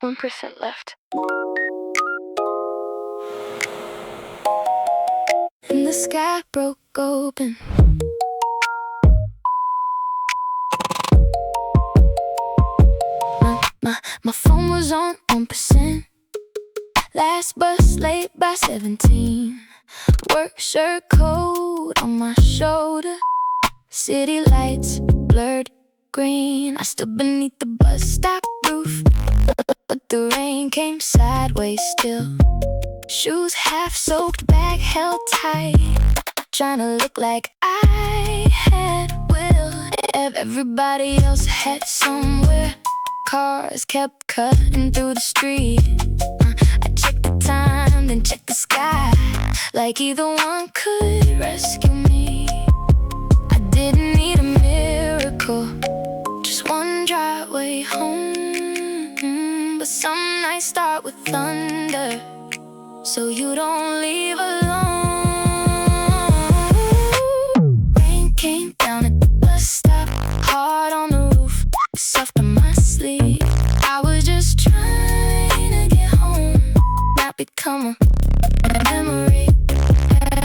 1% left. And the sky broke open. My phone was on 1%. Last bus late by 17. Work shirt, coat on my shoulder. City lights blurred green. I stood beneath the bus stop roof, but the rain came sideways still. Shoes half soaked, bag held tight, trying to look like I had will. Everybody else had somewhere. Cars kept cutting through the street. I checked the time, then checked the sky, like either one could rescue me. I didn't need a miracle, just one driveway home. But some nights start with thunder, so you don't leave alone. Rain came down at the bus stop, hard on the roof, soft on my sleeve. I was just trying to get home, not become a memory.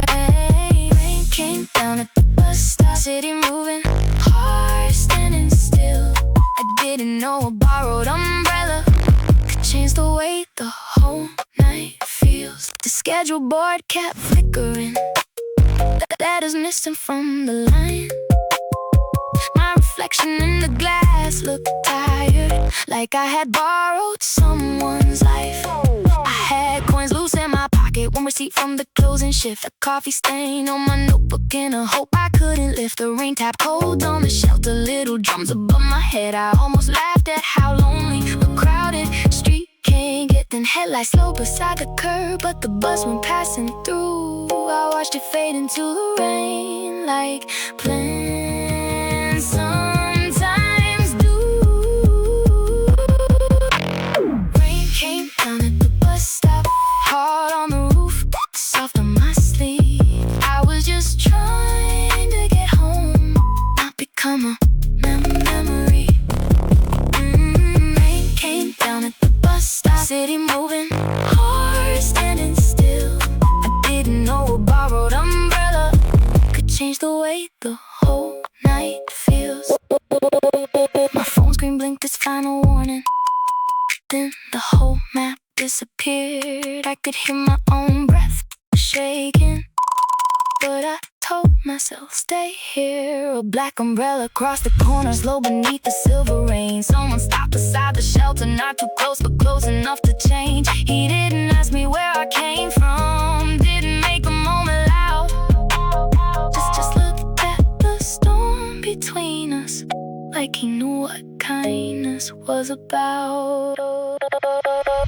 Hey, rain came down at the bus stop, city moving, heart standing still. I didn't know a borrowed umbrella could change the way the whole night feels. The schedule board kept flickering, letters missing from the line. My reflection in the glass looked tired, like I had borrowed someone's life. I had coins loose in my pocket, one receipt from the closing shift, a coffee stain on my notebook, and a hope I couldn't lift. The rain tap cold on the shelter, little drums above my head. I almost laughed at how lonely the crowded street can get. Then headlights slow beside the curb, but the bus went passing through. I watched it fade into the rain, like plans sometimes do. Rain came down at the bus stop, hard on the roof, soft on my sleeve. I was just trying to get home, not become a memory. Rain came down at the bus stop, city moving, heart standing still. I didn't know a borrowed umbrella could change the way the whole night feels. My phone screen blinked its final warning, then the whole map disappeared. I could hear my own breath shaking, but I told myself, stay here. A black umbrella crossed the corners, low beneath the silver rain. Someone stopped beside the shelter, not too close, but close enough to change. He didn't ask me where I came from, didn't make a moment loud. Just looked at the storm between us, like he knew what kindness was about.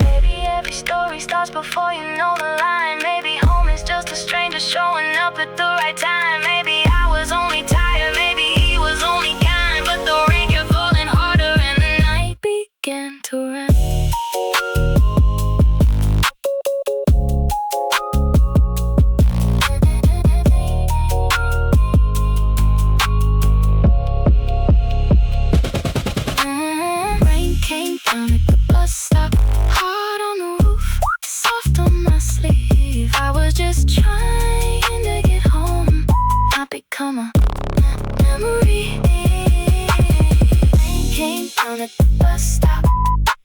Maybe every story starts before you know the line. Maybe home is just a stranger showing up at the right time. Maybe I was only tired, maybe he was only kind, but the rain kept falling harder and the night began to rain. Rain came down at the bus stop, hard on the roof, soft on my sleeve. I was just trying to get home, not become a memory. Rain came down at the bus stop,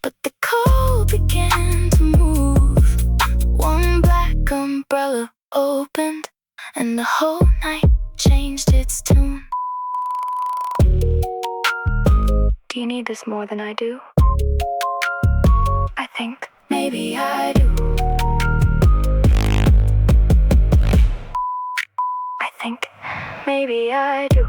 but the cold began to move. One black umbrella opened, and the whole night changed its tune. Do you need this more than I do? I think maybe I do. I think maybe I do.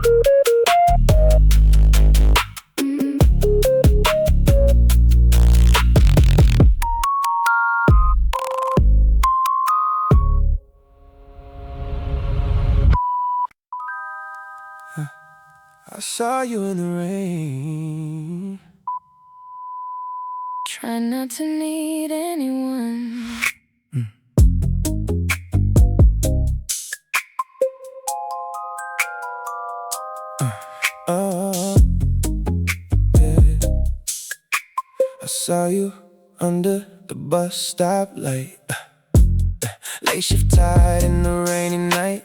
I saw you in the rain. Try not to need anyone. Oh, yeah. I saw you under the bus stop light. Late shift tired in the rainy night.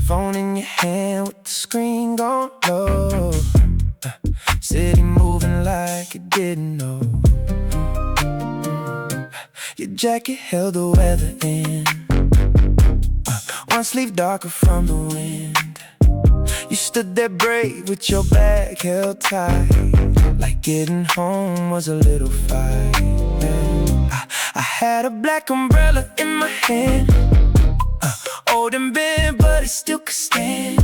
Phone in your hand with the screen gone low. City moving like it didn't know. Your jacket held the weather in. One sleeve darker from the wind. You stood there brave with your back held tight, like getting home was a little fight. I had a black umbrella in my hand, old and bent, but it still could stand.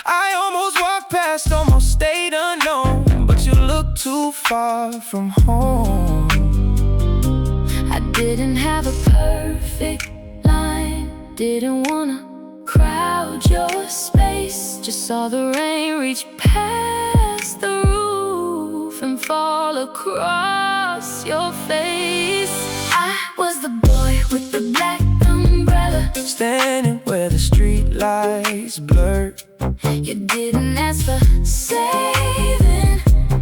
I almost walked past, almost stayed unknown, but you looked too far from home. I didn't have a perfect line, didn't wanna crowd your space. Just saw the rain reach past the roof and fall across your face. I was the boy with the black umbrella, standing where the streetlights blurred. You didn't ask for saving,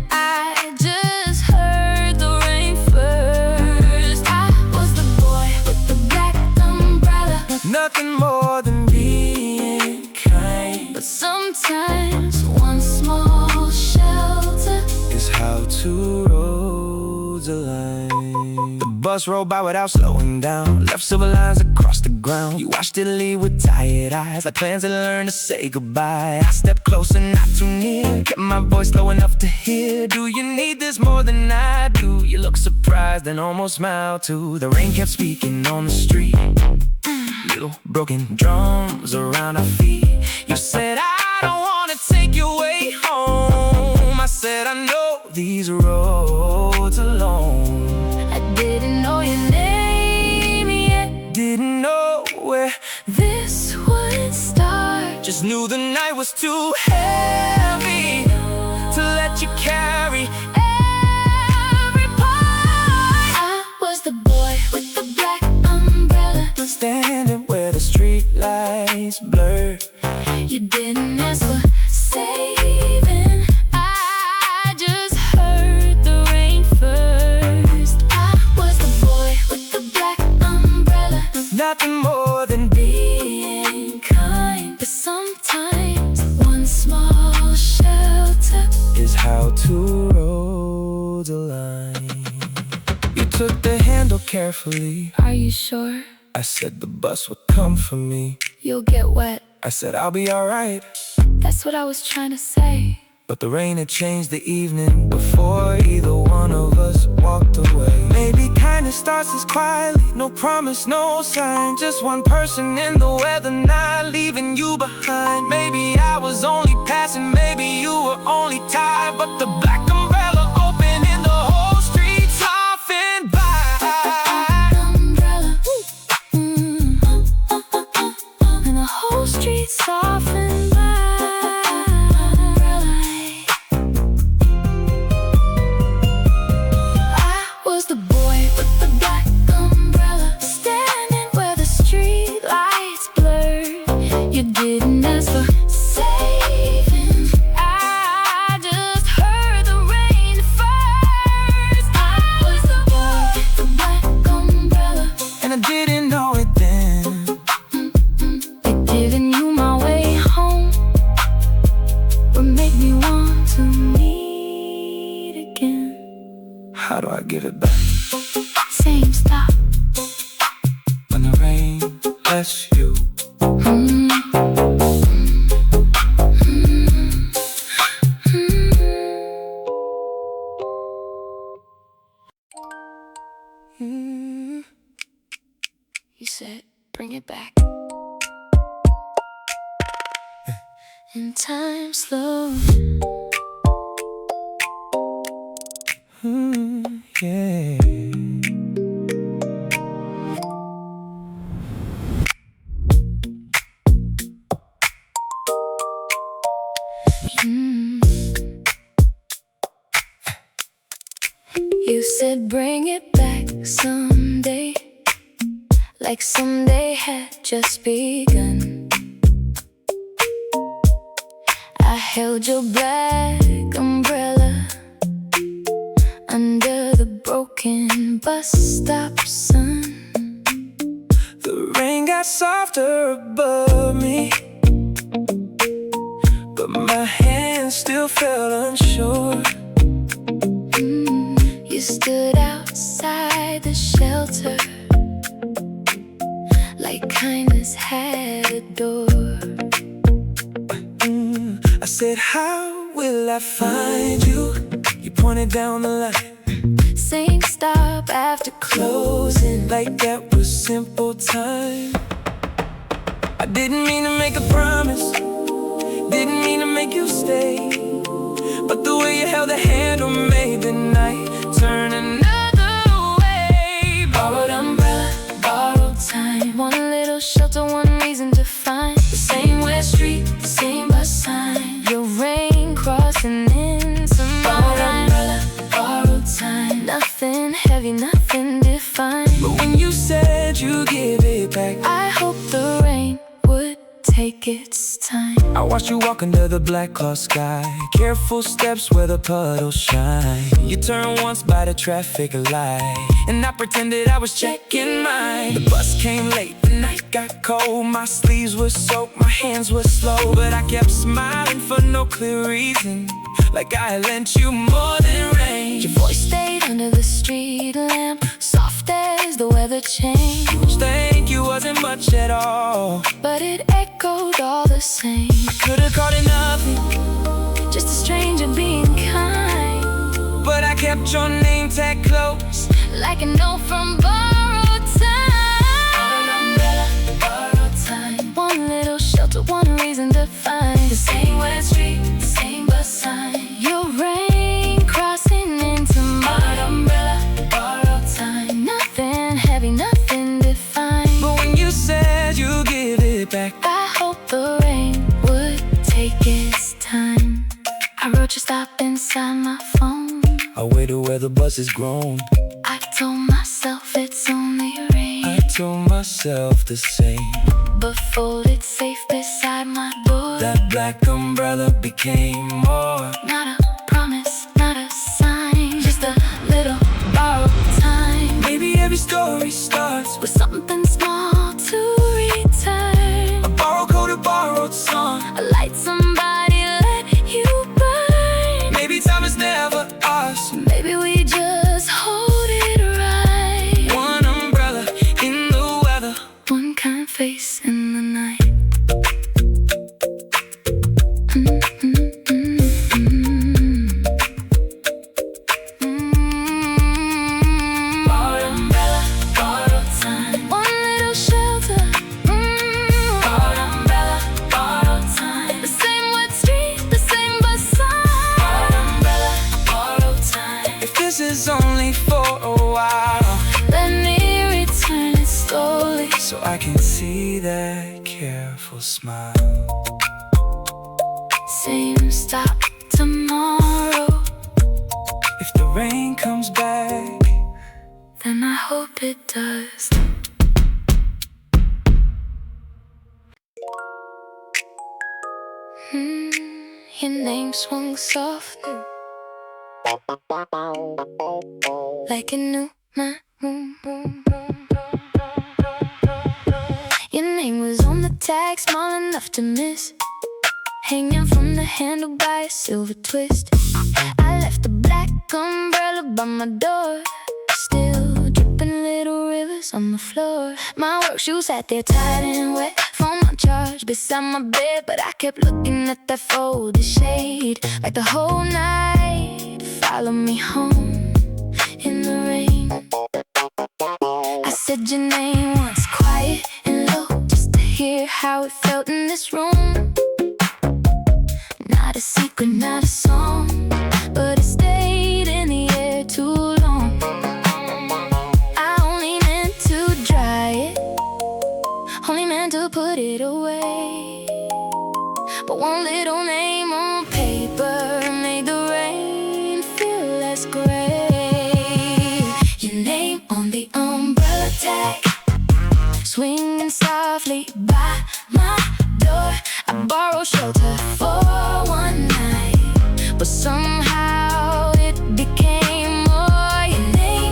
I just heard the rain first. I was the boy with the black umbrella, nothing more than being kind. but sometimes one small shelter is how two roads align. The bus rolled by without slowing down, left silver lines across the ground. You watched it leave with tired eyes, like plans that learned to say goodbye. I stepped closer, not too near, kept my voice low enough to hear. Do you need this more than I do? You look surprised and almost smiled too. The rain kept speaking on the street, little broken drums around our feet. You said, I don't wanna take you way home. I said, I know these roads alone. I didn't know your name yet, Didn't know where, this would start. just knew the night was too heavy to let you carry every part. I was the boy with the black umbrella, Standing where the streetlights blurred. you didn't ask for saving, I just heard the rain first. I was the boy with the black umbrella, Nothing more than being kind, but sometimes one small shelter is how two roads align. You took the handle carefully. Are you sure? I said the bus would come for me. You'll get wet, I said I'll be alright. that's what I was trying to say. But the rain had changed the evening before either one of us walked away. Maybe kindness starts as quietly, no promise, no sign. Just one person in the weather, not leaving you behind. Maybe I was only passing, maybe you were only tired, but the black umbrella opened and the whole street softened by. Umbrella, and the whole street softened by. I was the boy with the black umbrella, standing where the street lights blurred. You didn't ask for saving, I just heard the rain first. I was the boy with the black umbrella, And I didn't know it then. giving you my way home would make me want to meet again. How do I give it back Same stop. when the rain lets you? You said, bring it back. And time slow. Yeah. You said bring it back someday, like someday had just begun. I held your black umbrella under the broken bus stop sun. The rain got softer above me, but my hands still felt unsure. You stood outside the shelter, like kindness had a door. I said, how will I find you? You pointed down the line. Same stop after closing. Like that was simple time. I didn't mean to make a promise, didn't mean to make you stay, but the way you held the handle made the night turn another way. Borrowed umbrella, borrowed time. One little shelter, one reason to find. The same wet street, the same bus sign. Your rain crossing into Borrowed mine. umbrella, Borrowed time. Nothing heavy, nothing defined. but when you said you give it back, I hope the rain would take its time. I watched you walk under the black cloud sky. Careful steps where the puddles shine. You turned once by the traffic light, and I pretended I was checking mine. The bus came late, the night got cold. My sleeves were soaked, my hands were slow, but I kept smiling for no clear reason, like I lent you more than rain. Your voice stayed under the street lamp, soft as the weather changed. Thank you wasn't much at all, But it echoed all the same. could've called it nothing, Just a stranger being kind, but I kept your name tag close. like a note from borrowed time. Borrowed umbrella, borrowed time. One little shelter, one reason to find. The same wet street, the same bus sign. Your rain crossing into mine. Borrowed umbrella, borrowed time. Nothing heavy, nothing defined. But when you said you give it back, I hope the rain would take its time. I wrote your stop inside my phone. I waited where the bus is grown. I told myself it's only rain, I told myself the same. but folded safe beside my door. That black umbrella became more. Not a promise, not a sign, just a little borrowed time. Maybe every story starts With something small to return. a borrowed coat, a borrowed song. A light somebody let you burn. Maybe time is never ours. Maybe we just hold it right. One umbrella in the weather, One kind face in the night. Borrowed umbrella, borrowed time. One little shelter. Borrowed umbrella, borrowed time. The same wet street, the same bus sign. Borrowed umbrella, borrowed time. if this is only for a while, Let me return it slowly. so I can see that careful smile. Same stop tomorrow. If the rain comes back, Then I hope it does. Your name swung softly, like it knew my room. Your name was on the tag, small enough to miss, hanging from the handle by a silver twist. I left the black umbrella by my door, still dripping little rivers on the floor. My work shoes sat there tight and wet, phone on charge beside my bed, but I kept looking at that folded shade, like the whole night follow me home in the rain. I said your name once, quiet and low, just to hear how it felt in this room. Not a secret, not a song, but it stayed in the air too long. I only meant to dry it, only meant to put it away, but one little name on paper made the rain feel less gray. Your name on the umbrella tag, swinging softly by my door. I borrowed shelter for one night, but somehow it became more. Your name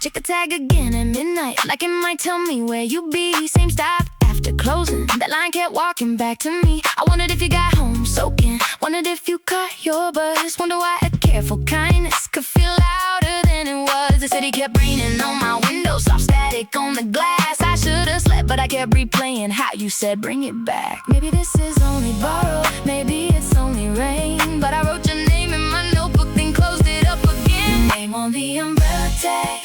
check a tag again at midnight, like it might tell me where you be. Same stop after closing, that line kept walking back to me. I wondered if you got home soaking, wondered if you caught your buzz. Wonder why a careful kindness could feel louder than it was. The city kept raining on my window, soft static on the glass. I should've slept, but I kept replaying how you said bring it back. Maybe this is only borrowed, maybe it's only rain, but I wrote your name in my notebook, then closed it up again. Name on the umbrella tag,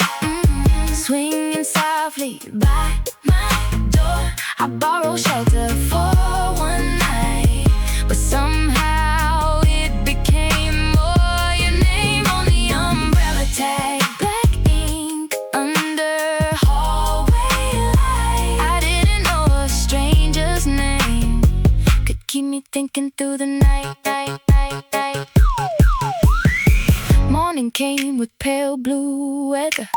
swinging softly by my door. I borrowed shelter for one night, but somehow it became more. Your name on the umbrella tag, black ink under hallway light. I didn't know a stranger's name could keep me thinking through the night. Morning came with pale blue weather,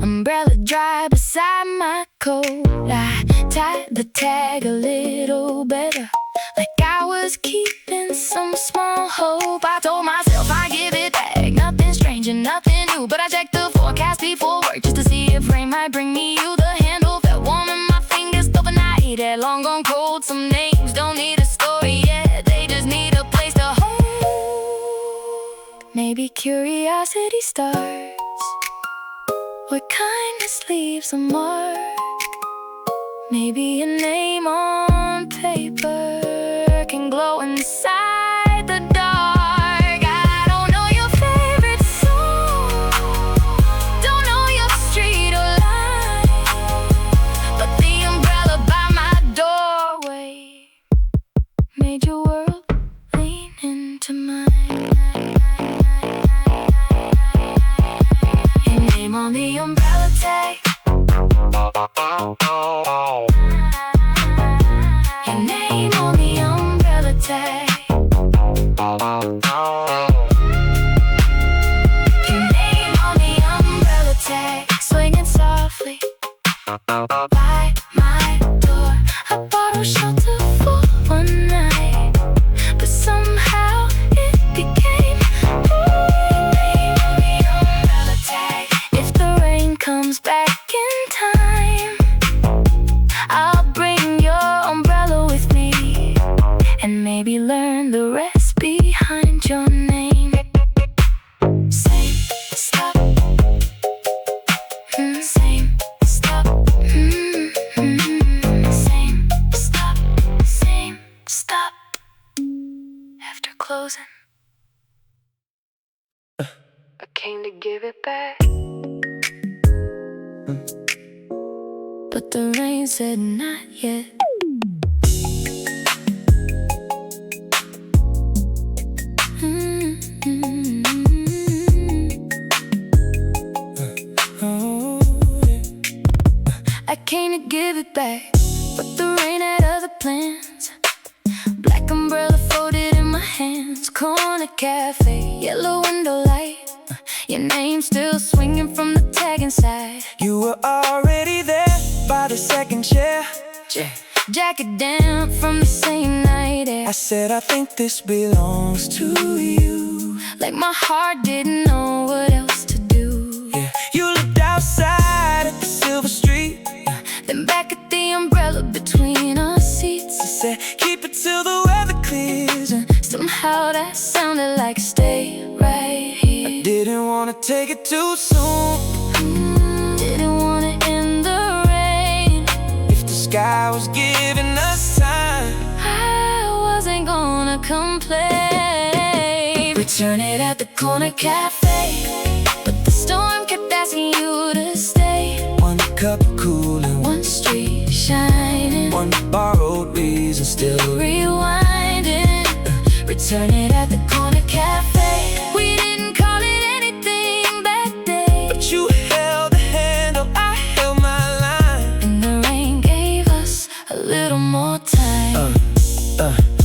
umbrella dry beside my coat. I tied the tag a little better, like I was keeping some small hope. I told myself I'd give it back, nothing strange and nothing new, but I checked the forecast before work just to see if rain might bring me you. The handle felt warm in my fingers, though the night had long gone cold. Some names don't need a story yet, they just need a place to hold. Maybe curiosity starts where kindness leaves a mark. Maybe a name on paper can glow inside the dark. I don't know your favorite song, don't know your street or line, but the umbrella by my doorway made your world lean into mine. Your name on the umbrella tag, your name on the umbrella tag, your name on the umbrella tag, swinging softly by my door. I borrowed shelter for one night, but somehow it became your name on the umbrella tag. If the rain comes back in time, I'll bring your umbrella with me, and maybe learn the rest behind your name. Same stop, same stop, same stop, same stop. After closing, I came to give it back, but the rain said not yet. I came to give it back, but the rain had other plans. Black umbrella folded in my hands, corner cafe, yellow window light. Your name still swinging from the tag inside. You were already there by the second chair, jacket down from the same night air. I said I think this belongs to you, like my heart didn't know what else to do. yeah. You looked outside at the silver street, then back at the umbrella between our seats. you said keep it till the weather clears, and somehow that sounded like stay right here. I didn't want to take it too soon, didn't want to end the rain. if the sky was giving us time, I wasn't gonna complain. Return it at the corner cafe, but the storm kept asking you to stay. one cup cooling, One street shining, one borrowed reason still rewinding. Return it at the corner cafe. We didn't call it anything that day, but you held the handle, I held my line, and the rain gave us a little more time.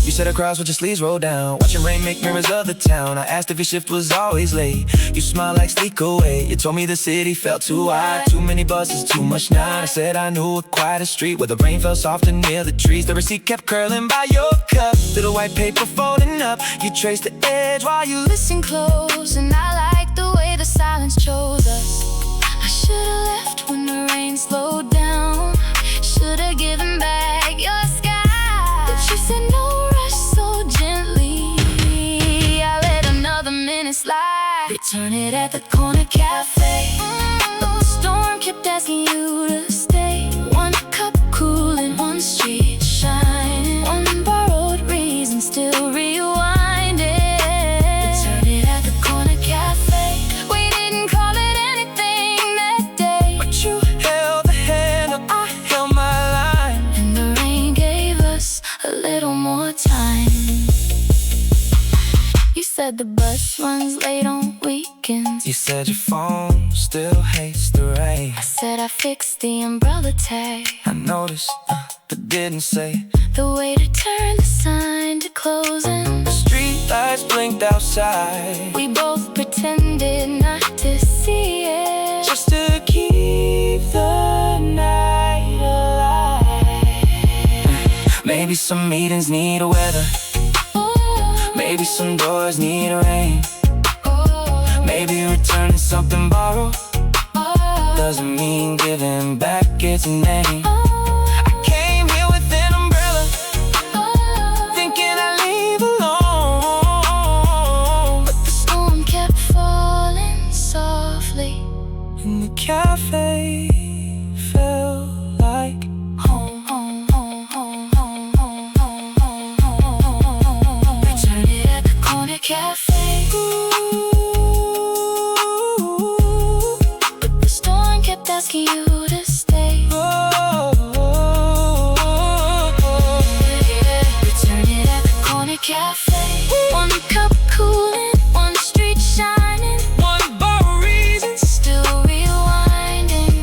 You said across with your sleeves rolled down, watching rain make mirrors of the town. I asked if your shift was always late, you smiled like sleek away. You told me the city felt too wide, too many buses, too much night. I said I knew a quieter street where the rain fell softer near the trees. The receipt kept curling by your cup, little white paper folding up. You traced the edge while you Listen close, and I like the way the silence chose us. I said the bus runs late on weekends. You said your phone still hates the rain. I said I fixed the umbrella tag. I noticed, but didn't say. The waiter turned the sign to closing. The streetlights blinked outside. We both pretended not to see it, just to keep the night alive. Maybe some meetings need a weather. Maybe some doors need rain. Maybe returning something borrowed doesn't mean giving back its name. I came here with an umbrella, thinking I'd leave alone, but the storm kept falling softly, and the cafe felt like home, home, home, home, home, home, home, home, home, home. Returned it at the corner cafe. But the storm kept asking you to stay. Returned it at the corner cafe. One cup cooling, one street shining, one bar reason still rewinding.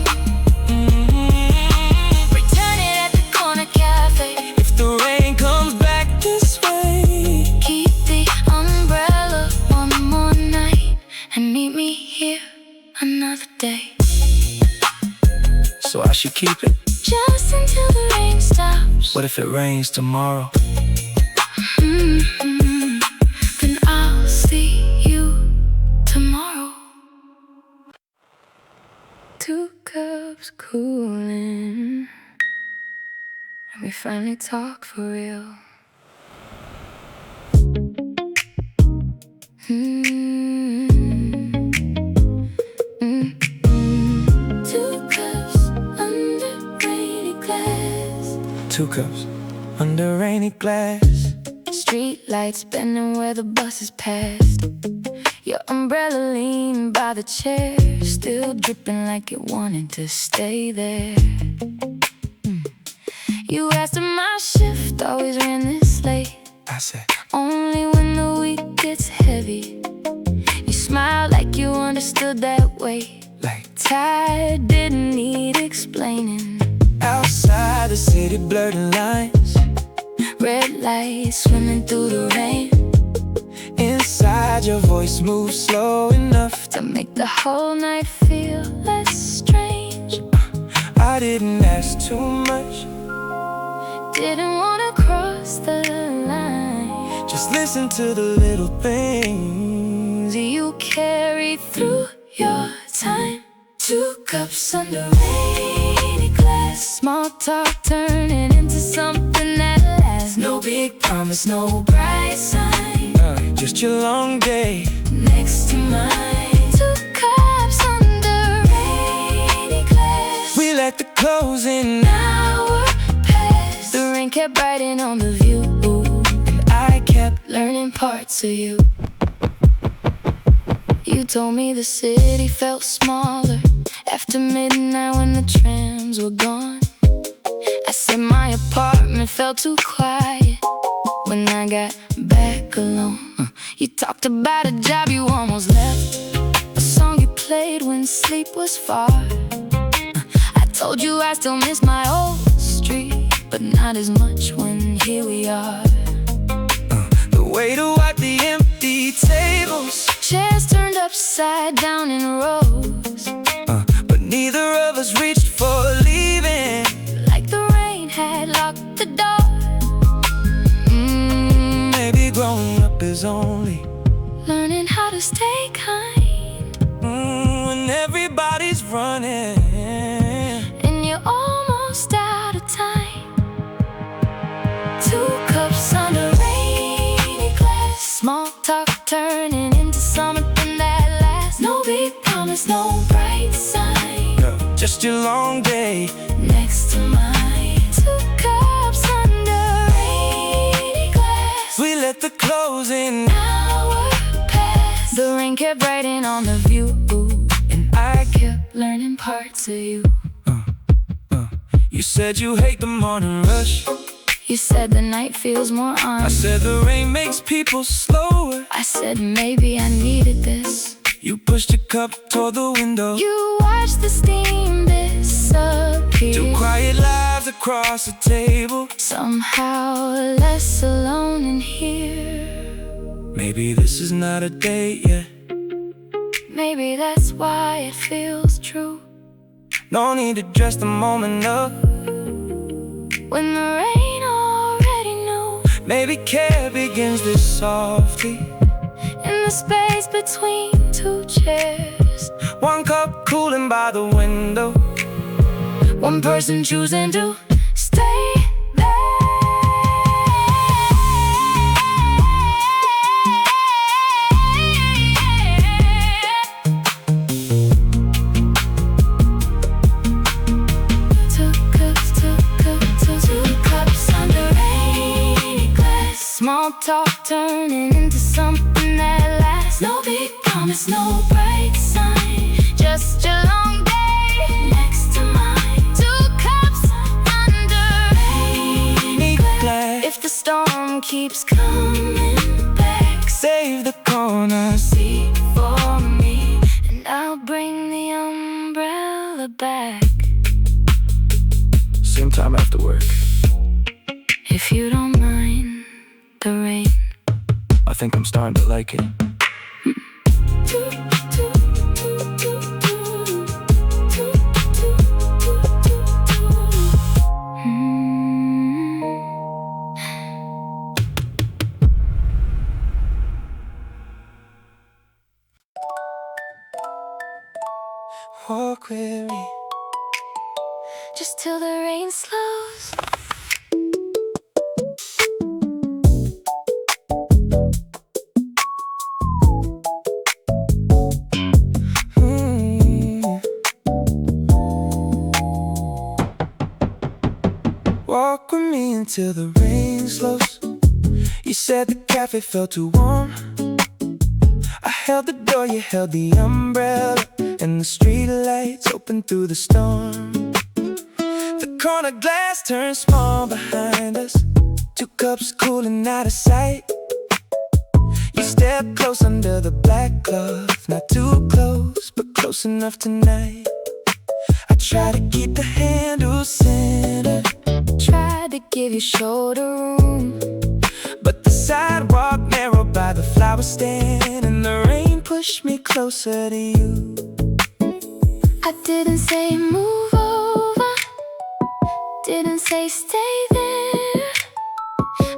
Return it at the corner cafe. if the rain comes back this way. Keep the umbrella one more night and meet me here another day. So I should keep it? Just until the rain stops. What if it rains tomorrow? Then I'll see you tomorrow. 2 cups cooling, and we finally talk for real. 2 cups under rainy glass. 2 cups under rainy glass. Streetlights bending where the buses passed. Your umbrella leaned by the chair, still dripping like it wanted to stay there. You asked if my shift always ran this late. I said, only when the week gets heavy. You smiled like you understood that way. like Tired didn't need explaining. outside the city blurring lines, Red lights swimming through the rain, inside your voice moves slow enough to make the whole night feel less strange. I didn't ask too much, Didn't wanna cross the line. just listen to the little things You carry through your time. 2 cups under rainy glass. Small talk turning into something that lasts. No big promise, no bright sign. just your long day Next to mine. 2 cups under rainy glass. we let the closing Hour passed. The rain kept biting on the view, and I kept learning parts of you. You told me the city felt smaller after midnight when the trams were gone. I said my apartment felt too quiet when I got back alone. You talked about a job you almost left, a song you played when sleep was far. I told you I still miss my old street, but not as much when here we are. the way to wipe the empty tables, Chairs turned upside down in rows, but neither of us reached for leaving. like the rain had locked the door. Maybe growing up is only Learning how to stay kind, when everybody's running. and you're almost out of time. 2 cups under rainy glass. Small talk turning into something that lasts. No big promise, no bright sign. Just your long day Next to mine. 2 cups under rainy glass. we let the closing Hour passed. The rain kept writing on the view, and I kept learning parts of you. You said you hate the morning rush. You said the night feels more honest. I said the rain makes people slower. I said maybe I needed this. You pushed your cup toward the window. You watched the steam disappear. Two quiet lives across the table. Somehow less alone in here. Maybe this is not a date yet. Maybe that's why it feels true. No need to dress the moment up when the rain already knew. Maybe care begins this softly in the space between two chairs. One cup cooling by the window. One person choosing to stay there. Two cups under rainy glass. Small talk turning into something that lasts. No big promise, no bright sign. Just a long day next to mine. Two cups under rainy glass. If the storm keeps coming back, save the corner seat for me, and I'll bring the umbrella back. Same time after work. If you don't mind the rain, I think I'm starting to like it. Walk with me just till the rain slows. Walk with me until the rain slows. You said the cafe felt too warm. I held the door, you held the umbrella, and the streetlights open through the storm. The corner glass turned small behind us. Two cups cooling out of sight. You stepped close under the black cloth. Not too close, but close enough tonight. I try to keep the handle centered, tried to give you shoulder room, but the sidewalk narrowed by the flower stand, and the rain pushed me closer to you. I didn't say move over, didn't say stay there.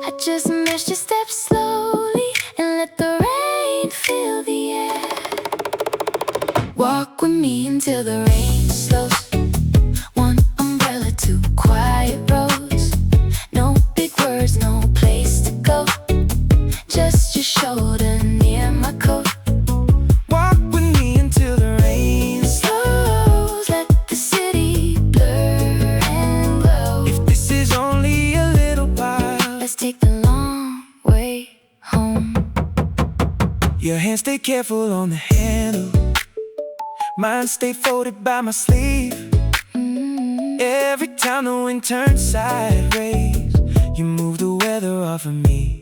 I just meshed your steps slowly and let the rain fill the air. Walk with me until the rain slows. One umbrella, two quiet rows. No big words, no place to go. Just your shoulder near my coat. Walk with me until the rain slows. Let the city blur and glow. If this is only a little while, let's take the long way home. Your hands stay careful on the handle, mine stay folded by my sleeve. Every time the wind turns sideways, you move the weather off of me.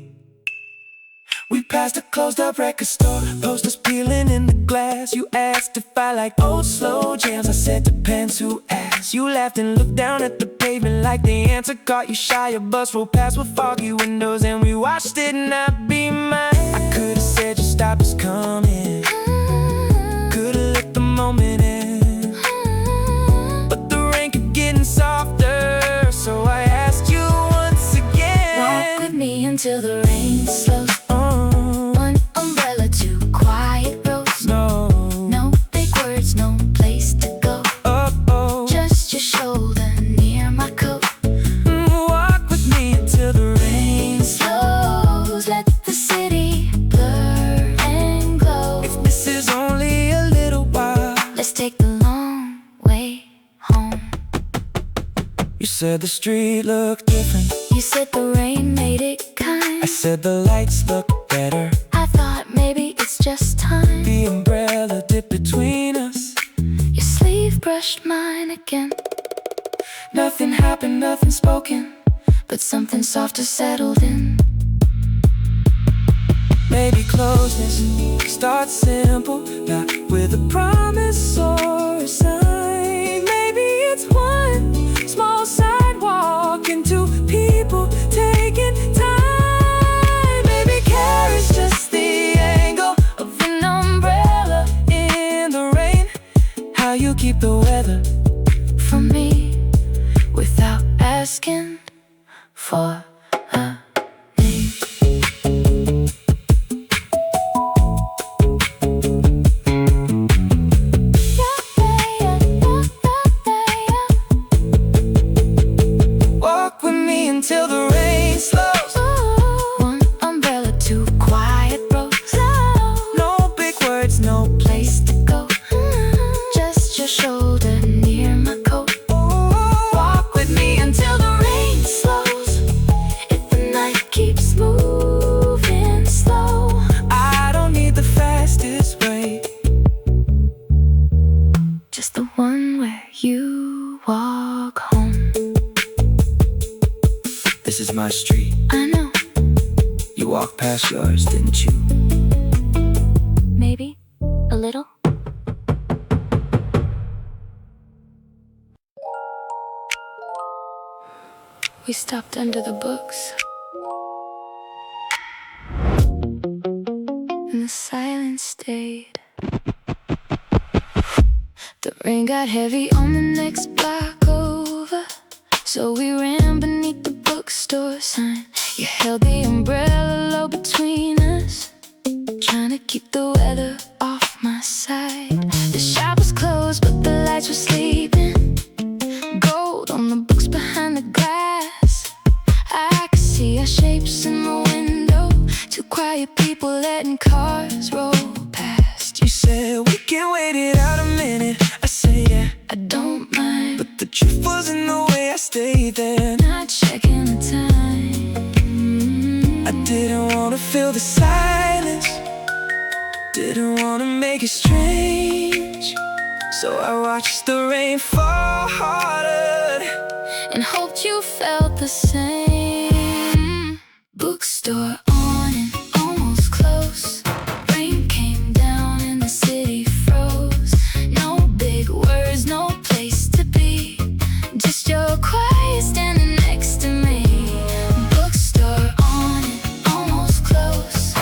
We passed a closed up record store, posters peeling in the glass. You asked if I like old slow jams. I said depends who asked. You laughed and looked down at the pavement like the answer caught you shy. A bus rolled past with foggy windows and we watched it not be mine. I could've said just stop us coming, could've let the moment in, but the rain kept getting softer, so I asked you once again. Walk with me until the rain slows. One umbrella, two quiet rows. No big words, no place to go. Just your shoulder near my coat. Walk with me until the rain slows. Let the city blur and glow. If this is only a little while, let's take the long way home. You said the street looked different. You said the rain made it kind. I said the lights look better. I thought maybe it's just time. The umbrella dipped between us. Your sleeve brushed mine again. Nothing happened, nothing spoken, but something softer settled in. Maybe closeness starts simple, not with a promise or a sign. Maybe it's one small sidewalk and two people taking time. Maybe care is just the angle of an umbrella in the rain. How you keep the weather From me, without asking for a name. Walk with me until the rain slows. One umbrella, two quiet roads. No big words, no Place to go. Just your shoulder near my coat. Walk with me until the rain slows. If the night keeps moving slow, I don't need the fastest way. just the one where you walk home. This is my street. I know, You walked past yours, didn't you? maybe a little. We stopped under the books, and the silence stayed. The rain got heavy on the next block over, so we ran beneath the bookstore sign. You held the umbrella low between us, trying to keep the weather off my side. The shop was closed, but the lights were sleeping. Gold on the books behind the glass. I could see our shapes in the window. Two quiet people letting cars roll past. You said we can wait it out a minute. I said yeah, I don't mind, but the truth was in the way I stayed there. not checking the time. I didn't want to feel the silence, didn't want to make it strange. So I watched the rain fall harder And hoped you felt the same. Bookstore awning, almost close. Rain came down and the city froze. No big words, no place to be. Just your quiet standing next to me. Bookstore awning, almost close.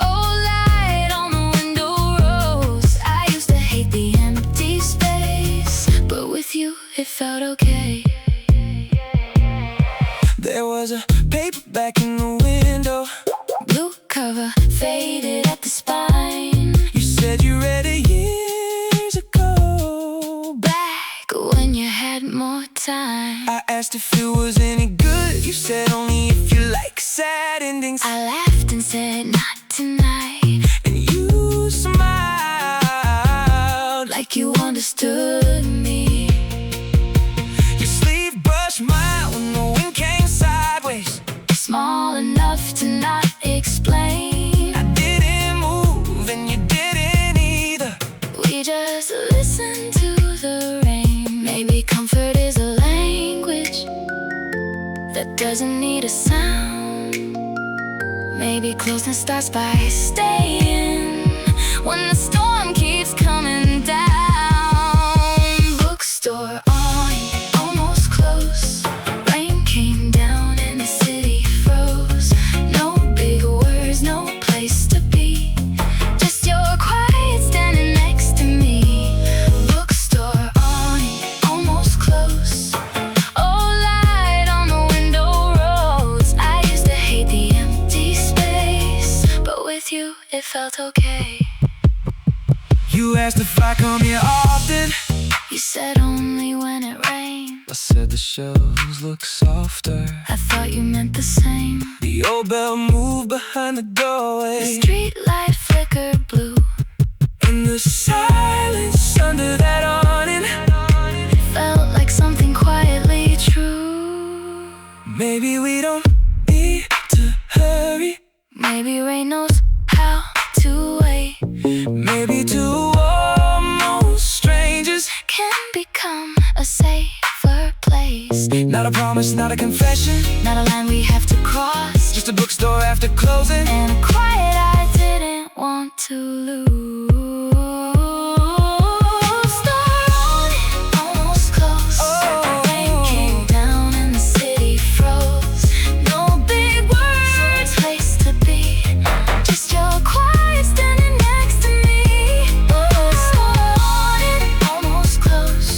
Oh, light on the window rose. I used to hate the empty space, but with you it felt okay. There was a paperback in the window. Blue cover, faded at the spine. You said you read it years ago. Back when you had more time. I asked if it was any good. You said only if you like sad endings. I laughed and said, not tonight. And you smiled Like you understood me. Your sleeve brushed mine when the wind came sideways. Small enough to not explain. I didn't move and you didn't either. We just listened to the rain. Maybe comfort is a language that doesn't need a sound. Maybe closeness starts by staying when the storm keeps coming down. Bookstore awning, almost close. Rain came down and the city froze. No big words, no place to be. Just your quiet standing next to me. Bookstore awning, almost close. Oh, light on the window rose. I used to hate the empty space, but with you it felt okay. You asked if I come here often. You said only when it rained. I said the shelves look softer. I thought you meant the same. The old bell moved behind the The doorway. street light flickered blue. And the silence under that awning Felt like something quietly true. Maybe we don't need to hurry. Maybe rain knows how to wait. Maybe two almost strangers Can become a safer place. place. Not a promise, not a confession, Not a line we have to cross. just a bookstore after closing. And a quiet I didn't want to lose. Store on it, almost close. Rain came down and the city froze. No big words, place to be. Just your quiet standing next to me. Store on it, almost close.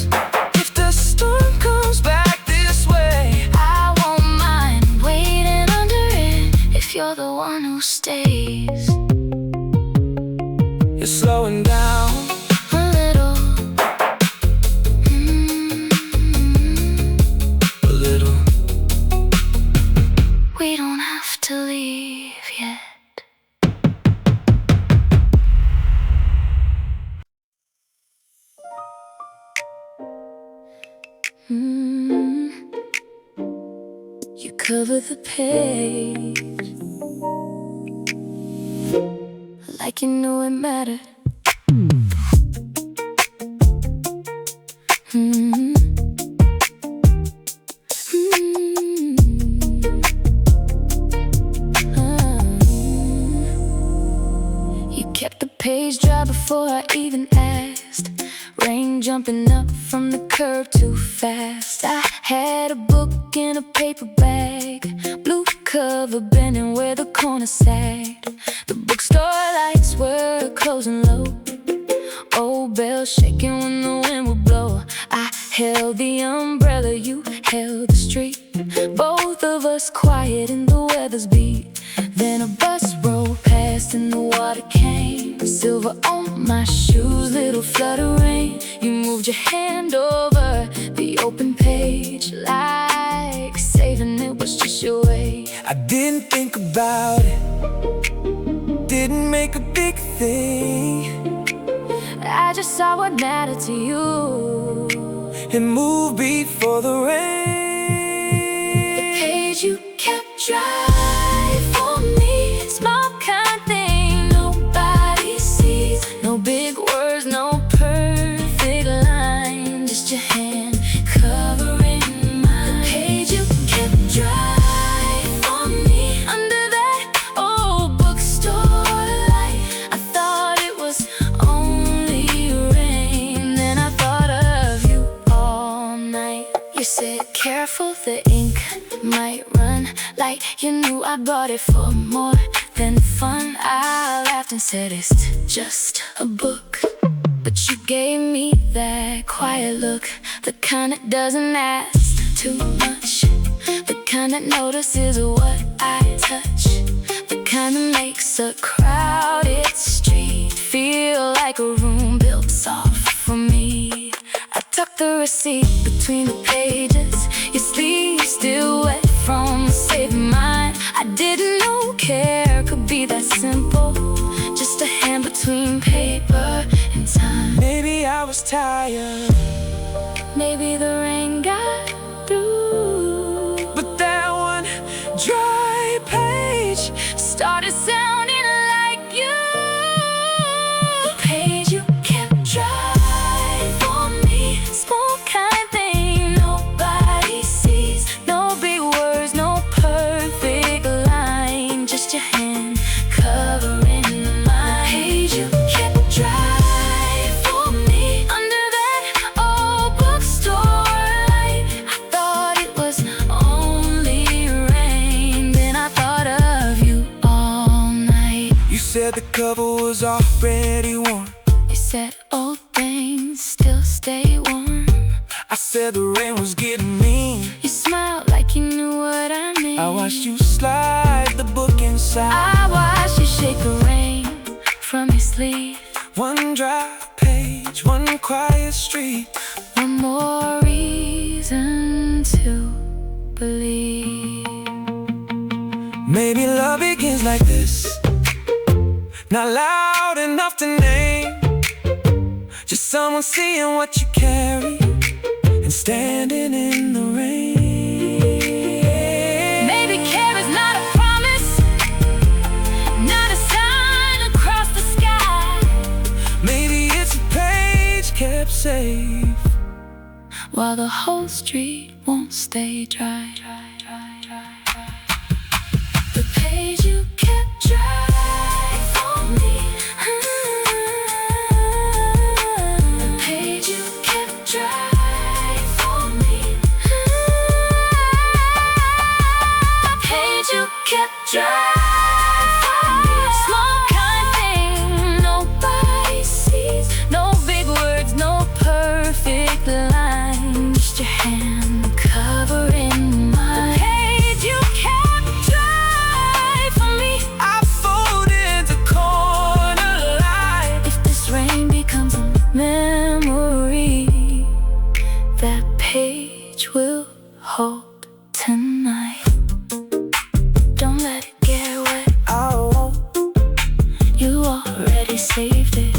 If the storm comes back this way, I won't mind waiting under it if you're the one who stays. you're slowing down. A little, A little. we don't have to leave yet. You cover the page like you knew it mattered. You kept the page dry before I even asked. Rain jumping up from the curb too fast. I had a book in a paper bag, blue cover bending where the corner sat. The bookstore lights were closing low, old bells shaking when the wind would blow. I held the umbrella, you held the street, both of us quiet in the weather's beat. Then a bus rolled past and the water came, silver on my shoes, little flood of rain. You moved your hand over the open page, like saving it was just your way. I didn't think about it, didn't make a big thing. I just saw what mattered to you. It moved before the rain. The page you kept dry for me, small kind thing nobody sees. No big words, no perfect line, just your hand covering mine. The page you kept dry for me, under that old bookstore light. I thought it was only rain, then I thought of you all night. You said careful, the ink might run, like you knew I bought it for more than fun. I laughed and said it's just a book, but you gave me that quiet look, the kind that doesn't ask too much, the kind that notices what I touch, the kind that makes a crowded street feel like a room built soft for me. I tucked the receipt between the pages, your sleeve still wet from saving mine. I didn't know care could be that simple, just a hand between paper and time. Maybe I was tired, Maybe the rain got through, but that one dry page started sounding like you. The page you kept dry for me, small kind thing nobody sees. No big words, no perfect line, just your hand covering mine. Page you kept dry for me, under that old bookstore light. I thought it was only rain, then I thought of you all night. You said the cover was already worn. You said old things still stay warm. I said the rain was getting mean. You smiled like you knew what I mean. I watched you slide the book inside. I watched you shake the rain from your sleeve. One dry page, one quiet street. One more reason to believe. Maybe love begins like this, not loud enough to name, just someone seeing what you carry and standing in the rain. Maybe care is not a promise, not a sign across the sky. Maybe it's a page kept safe while the whole street won't stay dry. The page you kept dry for me. The page you kept dry for me. The page you kept dry. Small kind thing nobody sees. No big words, no perfect line. Just your hand covering mine. The page you kept dry for me. I folded the corner line. If this rain becomes a memory, that page will hold tonight. Don't let it get wet. Oh, You already saved it.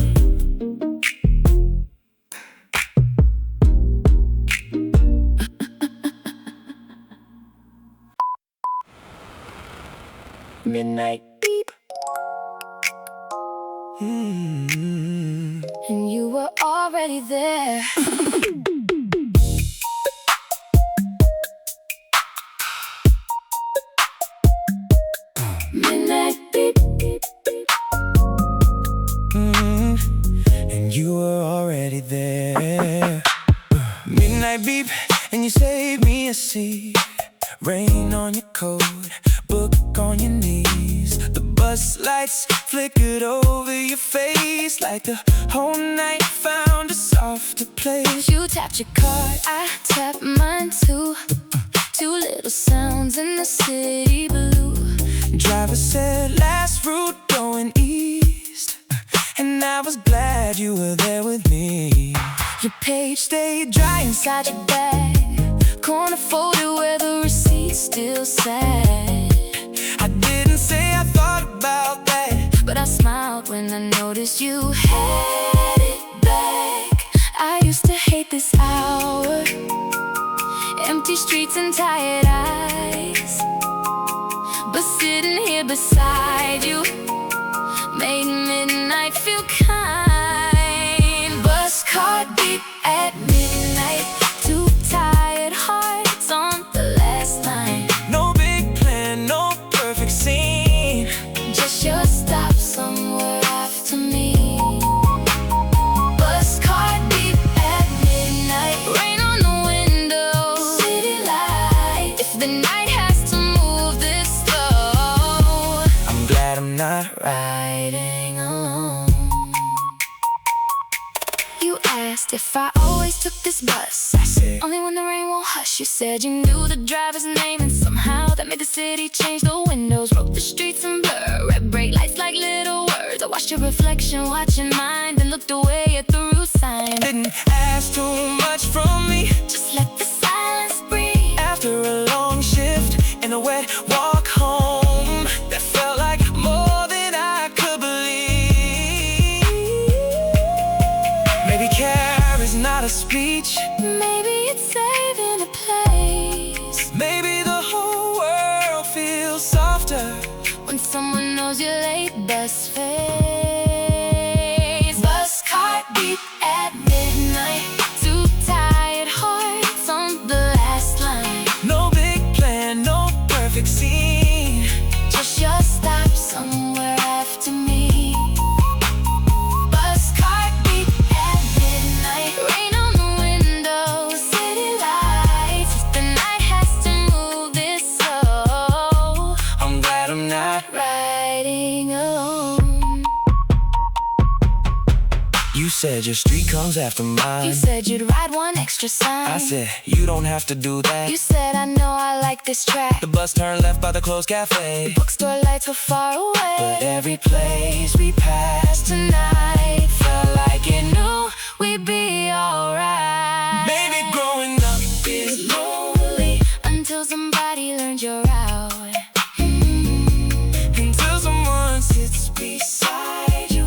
midnight beep. And you were already there. Midnight beep. And you were already there. Midnight beep, and you saved me a seat. Rain on your coat, book on your knees. The bus lights flickered over your face, like the whole night found a softer place. You tapped your card, I tapped mine too. Two little sounds in the city blue. Driver said last route going east, and I was glad you were there with me. Your page stayed dry inside your bag, corner folded where the receipt still sat. I didn't say I thought about that, But I smiled when I noticed you had it back. I used to hate this hour, empty streets and tired eyes. But sitting here beside you made midnight feel kind. Bus car beep at midnight, two tired hearts on the last line. no big plan, no perfect scene. Just your stop somewhere after me. Bus car beep at midnight, rain on the window, city light. If the night has to move this slow, I'm glad I'm not riding alone. You asked if I always took this bus. I said, Only when the rain won't hush. You said you knew the driver's name, and somehow that made the city change. The windows wrote the streets in blur, red brake lights like little words. I watched your reflection watching mine, then looked away at the route sign. didn't ask too much from me. Just let the silence breathe. After a long shift and a wet walk home, that felt like more than I could believe. Maybe care is not a speech. Maybe it's saving a place. Maybe the whole world feels softer When someone knows your late bus face. Bus car beep at midnight, two tired hearts on the last line. no big plan, no perfect scene. Just your stop somewhere after me. Bus car beep at midnight, rain on the window, city lights. If the night has to move this slow, I'm glad I'm not. riding alone. You said your street comes after mine. You said you'd ride one extra sign. I said you don't have to do that. You said I know I like this track. The bus turned left by the closed cafe, Bookstore lights were far away, but every place we passed tonight felt like it knew we'd be alright. maybe growing up is lonely until somebody learned you're out. until someone sits beside you.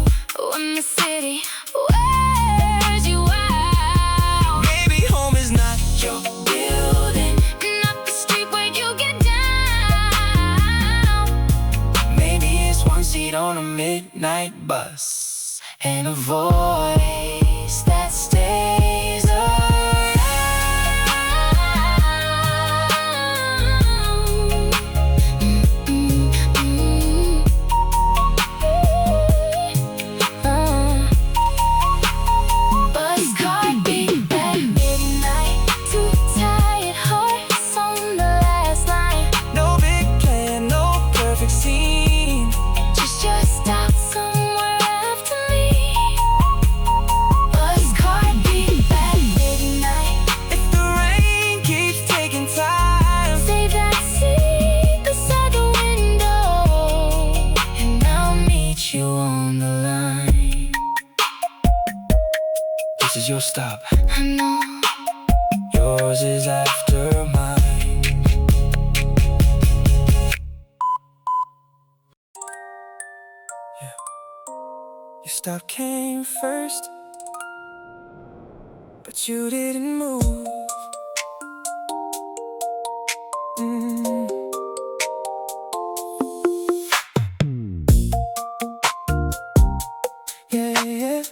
When the city wears you out. Maybe home is not your Building, not the street where you get down. maybe it's one seat on a midnight bus and a voice that stays around. stop came first, but you didn't move. Yeah.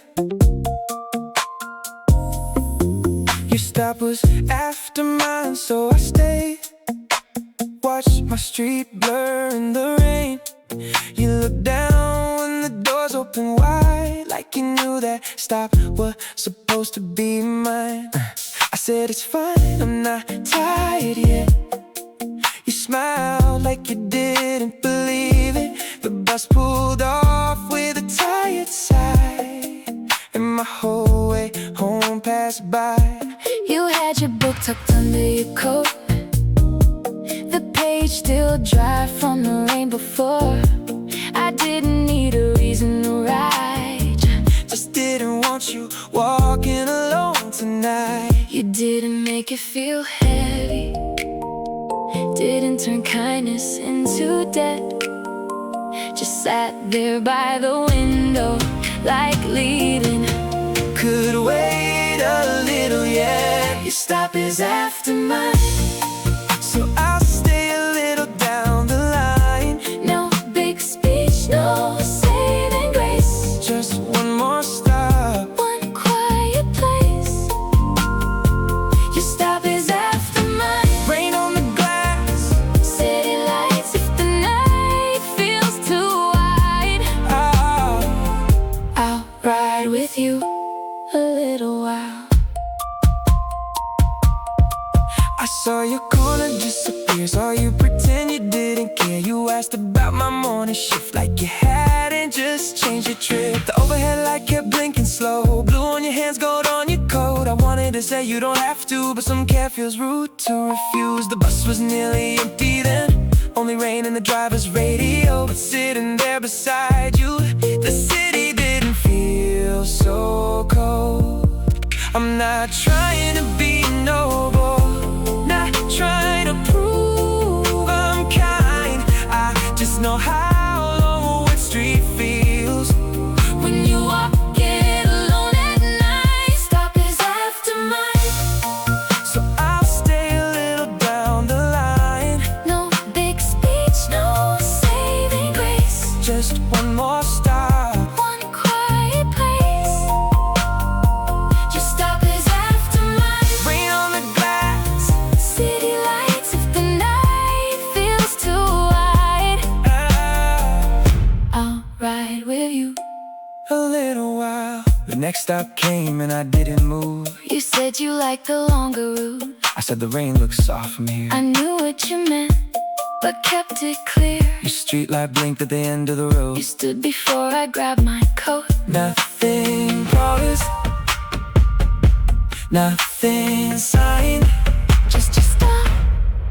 Your stop was after mine, so I stayed. Watched my street blur in the rain. You looked down when the doors open wide, like you knew that stop was supposed to be mine. I said it's fine, I'm not tired yet. You smiled like you didn't believe it. The bus pulled off with a tired sigh, and my whole way home passed by. You had your book tucked under your coat, the page still dry from the rain before. I didn't need a reason to write, just didn't want you walking alone tonight. You didn't make it feel heavy, didn't turn kindness into debt. Just sat there by the window, like leaving. Could wait a little yet. Your stop is after mine, so I'll stay a little down the line. no big speech, no saving grace, just one more stop, one quiet place. Your stop is after mine. Rain on the glass, City lights if the night feels too wide. I'll ride with you a little while. I saw your corner disappear, saw you pretend you didn't care. You asked about my morning shift like you hadn't just changed your trip. The overhead light kept blinking slow, blue on your hands, gold on your coat. I wanted to say you don't have to, but some care feels rude to refuse. The bus was nearly empty then, only rain in the driver's radio. But sitting there beside you, the city didn't feel so cold. I'm not trying to be noble, not trying to prove I'm kind. I just know how Lower Street feels When you walk it alone at night. Stop is after mine, so I'll stay a little down the line. no big speech, no saving grace, Just one more stop, one quiet place. Your stop is after mine. rain on the glass. City lights if the night feels too wide. I'll ride with you. A little while. The next stop came and I didn't move. You said you liked the longer route. I said the rain looks soft from here. I knew what you meant, but kept it clear. Your streetlight blinked at the end of the road. You stood before I grabbed my coat. Nothing promised, nothing signed. Just your stop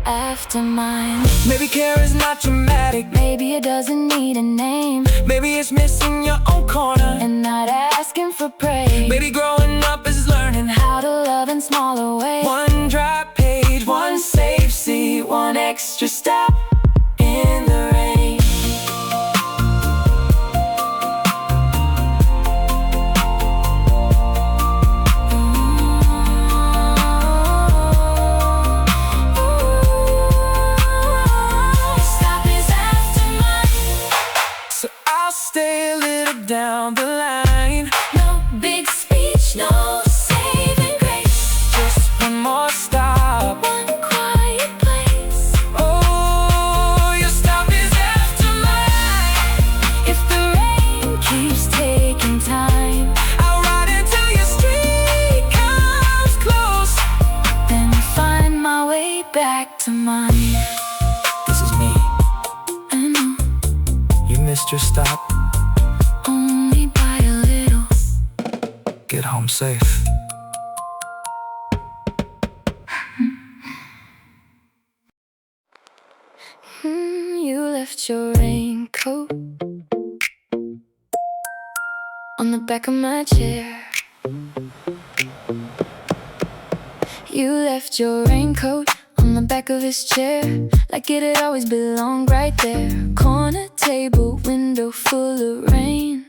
after mine. Maybe care is not dramatic, Maybe it doesn't need a name, maybe it's missing your own corner. and not asking for praise. Maybe growing up is learning How to love in smaller ways. one dry page, one safe seat, one extra step in the rain. Stop is after mine, So I'll stay a little down the line. no big speech, no saving grace, Just one more stop. one quiet place. Oh, your stop is after mine. If the rain keeps taking time, I'll ride until your street comes close. then find my way back to mine. This is me. I know, You missed your stop. only by a little. Get home safe. You left your raincoat on the back of my chair. You left your raincoat on the back of his chair, like it had always belonged right there. Corner table, window full of rain.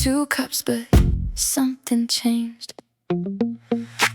2 cups, but something changed.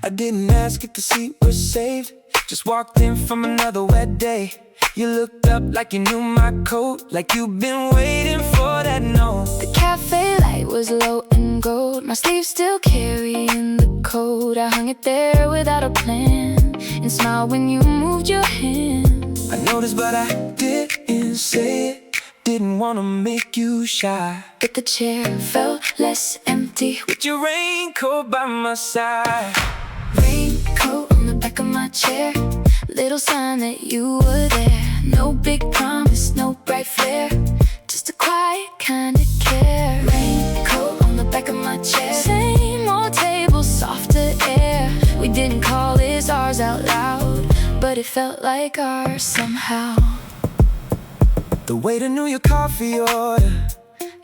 I didn't ask if the seat was saved, just walked in from another wet day. You looked up like you knew my coat, like you've been waiting for that note. The cafe light was low and gold, my sleeve still carrying the code. I hung it there without a plan, and smiled when you moved your hand. I noticed but I didn't say it, didn't wanna make you shy. But the chair felt less empty with your raincoat by my side. Raincoat on the back of my chair, little sign that you were there. No big promise, no bright flare, just a quiet kind of care. Raincoat on the back of my chair, same old table, softer air. We didn't call this ours out loud, but it felt like ours somehow. The waiter knew your coffee order,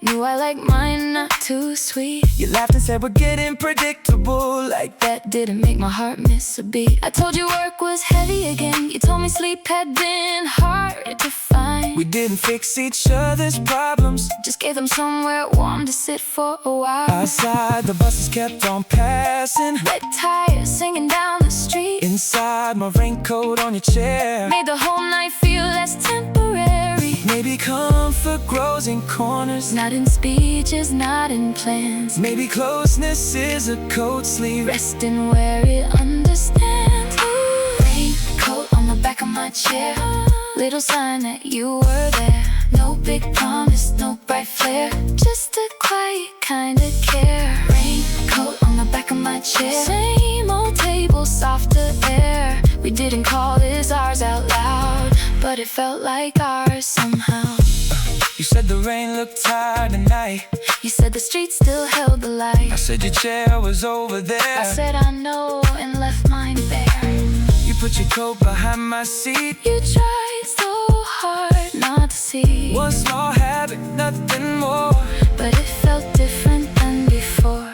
knew I like mine not too sweet. You laughed and said we're getting predictable, like that didn't make my heart miss a beat. I told you work was heavy again, you told me sleep had been hard to find. We didn't fix each other's problems, just gave them somewhere warm to sit for a while. Outside the buses kept on passing, red tires singing down the street. Inside my raincoat on your chair, made the whole night feel less temporary. Maybe comfort grows in corners, not in speeches, not in plans. Maybe closeness is a coat sleeve, resting where it understands. Ooh. Raincoat on the back of my chair, little sign that you were there. No big promise, no bright flare, just a quiet kind of care. Raincoat on the back of my chair, same old table, softer air. We didn't call this ours out loud, but it felt like ours somehow. You said the rain looked tired tonight, you said the street still held the light. I said your chair was over there, I said I know and left mine bare. You put your coat behind my seat, you tried so hard not to see. One small habit, nothing more, but it felt different than before.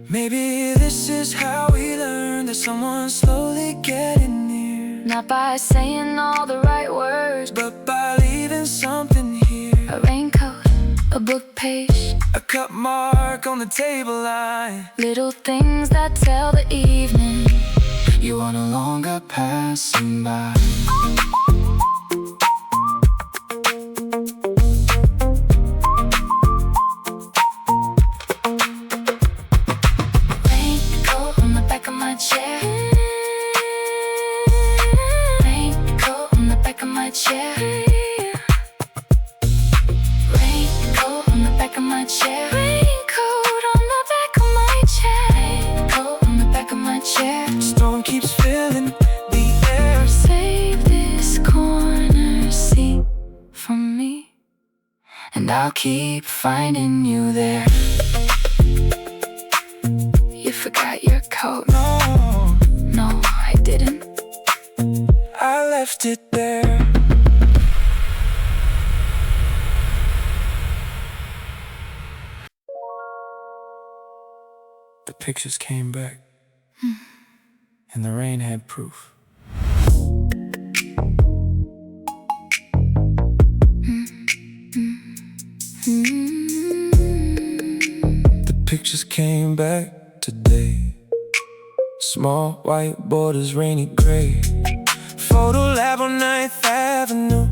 Maybe this is how we learn that someone's slowly getting near, not by saying all the right words, but by leaving something here. A raincoat, a book page, a cup mark on the table line, little things that tell the evening you are no longer passing by. Raincoat on the back of my chair, raincoat on the back of my chair, raincoat on the back of my chair, raincoat on the back of my chair, raincoat on the back of my chair. Storm keeps filling the air, save this corner seat for me, and I'll keep finding you there. You forgot your coat. No, I didn't. I left it there. The pictures came back, and the rain had proof. The pictures came back today, small white borders, rainy gray. Photo lab on 9th Avenue,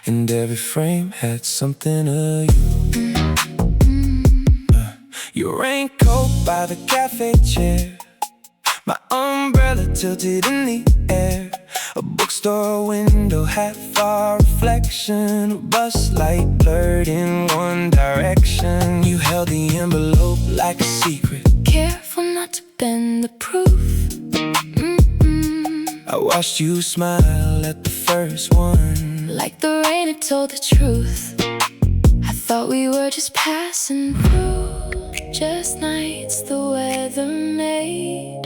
and every frame had something of you. Your raincoat by the cafe chair, my umbrella tilted in the air. A bookstore window, half our reflection. A bus light blurred in one direction. You held the envelope like a secret, careful not to bend the proof. I watched you smile at the first one, like the rain it told the truth. I thought we were just passing through, just nights the weather made.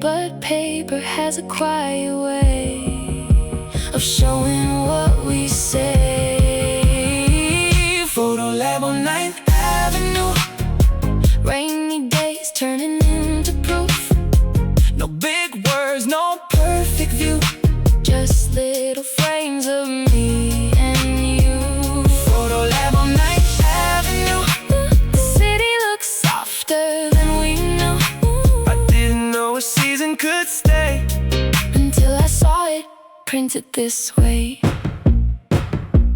But paper has a quiet way of showing what we say. Photo lab on 9th Avenue, rainy days turning into proof. no big words, no perfect view, just little frames of me and you. Photo lab on 9th Avenue, could stay. Until I saw it printed this way.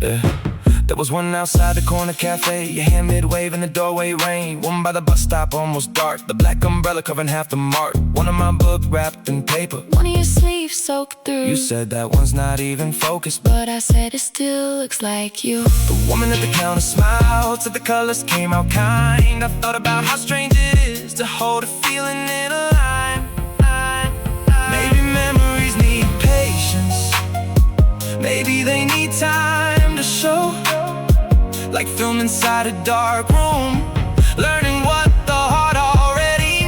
Yeah. There was one outside the corner cafe, your hand mid-wave in the doorway rain. One by the bus stop, almost dark, the black umbrella covering half the mark. One of my book wrapped in paper, One of your sleeves soaked through. you said that one's not even focused, But I said it still looks like you. the woman at the counter smiled, said the colors came out kind. I thought about how strange it is to hold a feeling in a line. Maybe memories need patience, maybe they need time to show. Like film inside a dark room, learning what the heart already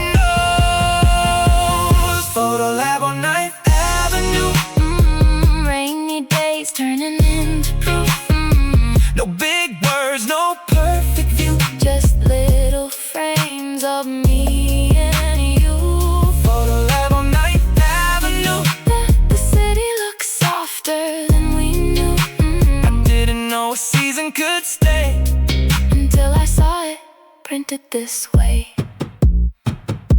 knows. Photo lab on Ninth Avenue. Rainy days turning into proof. No big words, no perfect view, Just little frames of me and you. photo lab on Ninth Avenue. The city looks softer than we knew. I didn't know a season could stay. Until I saw it printed this way.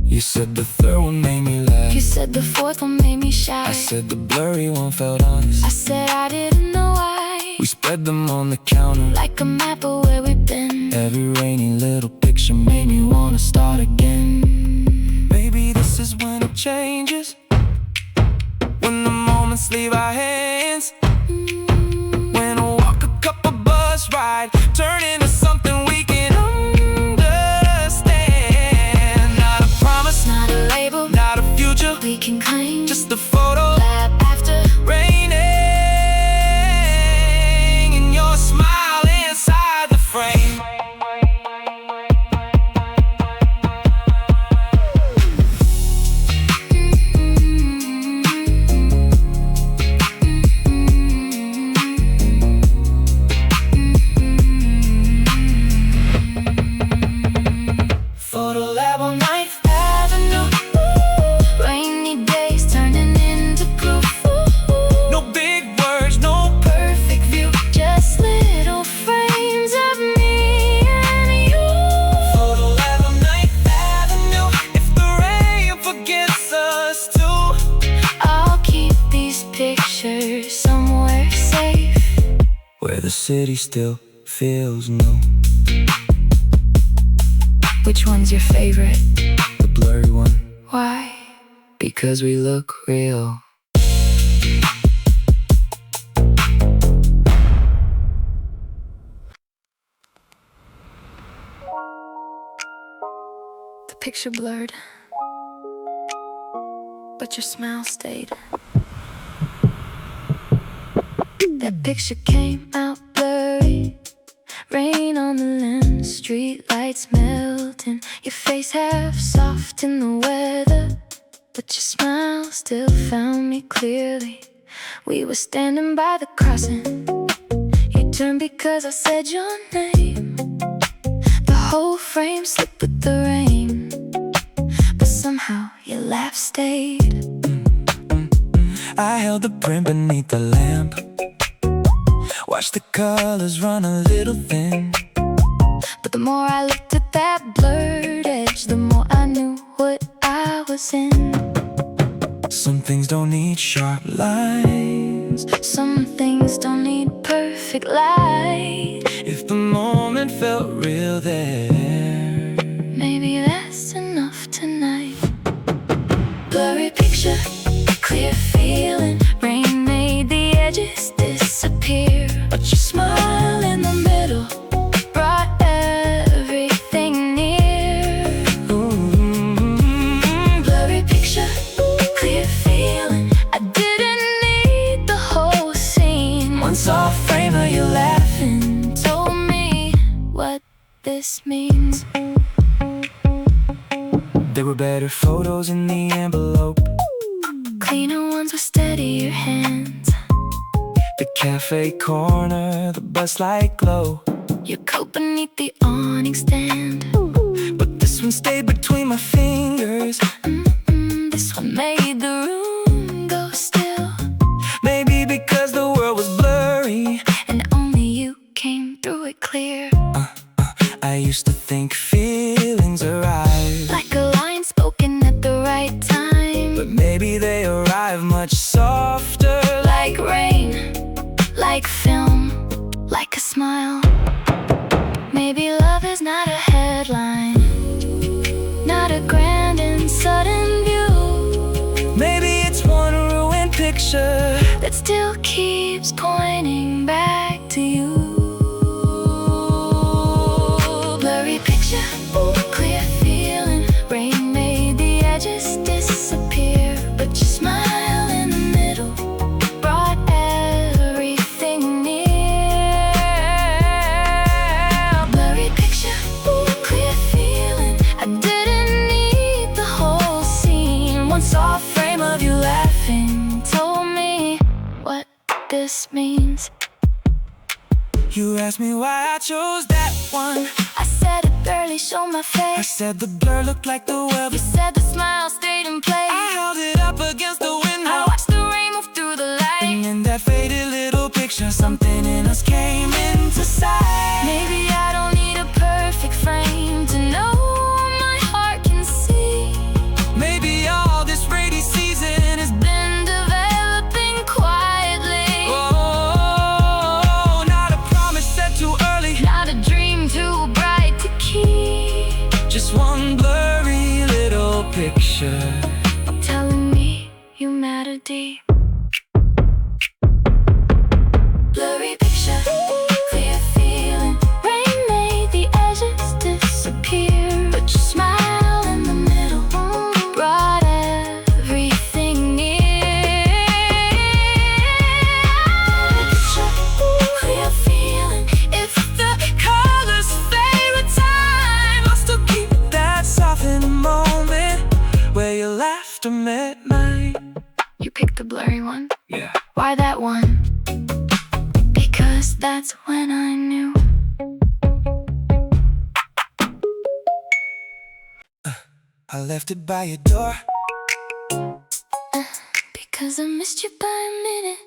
You said the third one made me laugh, You said the fourth one made me shy. I said the blurry one felt honest. I said I didn't know why. We spread them on the counter, Like a map of where we've been. every rainy little picture made me wanna start again. Maybe this is when it changes, when the moments leave our hands. When a walk, a cup, a bus ride turn into something we can understand. Not a promise, Not a label not a future, we can claim. just a photo Lab after raining and your smile inside the frame. Photo lab on Ninth Avenue. Rainy days turning into proof. No big words, no perfect view, Just little frames of me and you. photo lab on Ninth Avenue. If the rain forgets us too, I'll keep these pictures somewhere safe. where the city still feels new. Which one's your favorite? The blurry one, Why? because we look real. The picture blurred, but your smile stayed. That picture came out blurry. Rain on the lens, streetlights melting. Your face half soft in the weather, but your smile still found me clearly. We were standing by the crossing. You turned because I said your name. The whole frame slipped with the rain, but somehow your laugh stayed. I held the print beneath the lamp, watch the colors run a little thin. But the more I looked at that blurred edge, the more I knew what I was in. Some things don't need sharp lines, Some things don't need perfect light. if the moment felt real there. Maybe that's enough tonight. Blurry picture, clear feeling. Rain made the edges disappear, but your smile in the middle brought everything near. Blurry picture, clear feeling. I didn't need the whole scene. One soft frame of you laughing, Told me what this means. there were better photos in the envelope. Cleaner ones with steadier hands. The cafe corner, the bus light glow, Your coat beneath the awning stand. but this one stayed between my fingers. This one made the room go still. Maybe because the world was blurry, And only you came through it clear. I used to think feelings arrive Like a line spoken at the right time. but maybe they arrive much softer. Like rain, like film, like a smile. Maybe love is not a headline, not a grand and sudden view. Maybe it's one ruined picture that still keeps pointing back to you. Blurry picture, clear feeling. Rain made the edges disappear, but your smile in the middle brought everything near. Blurry picture, clear feeling. I didn't need the whole scene. One soft frame of you laughing told me what this means. You asked me why I chose that one. I said it barely showed my face. I said the blur looked like the well. You said the smile stayed in place. I held it up against the window. I watched the rain move through the light. And in that faded little picture, something in us came into sight. Maybe I don't need a perfect frame to know my heart can see. Maybe all this rainy season has Been developing quietly. oh, not a promise said too early, Not a dream too bright to keep. just one blurry little picture Telling me you matter deep. Blurry picture, clear feeling. Rain made the edges disappear, but your smile in the middle brought everything near. Picture, clear feeling. If the colors fade with time, I'll still keep that soft in the moment where your laughter met mine. You picked the blurry one. Yeah. Why that one? Because that's when I knew. I left it by your door. Because I missed you by a minute.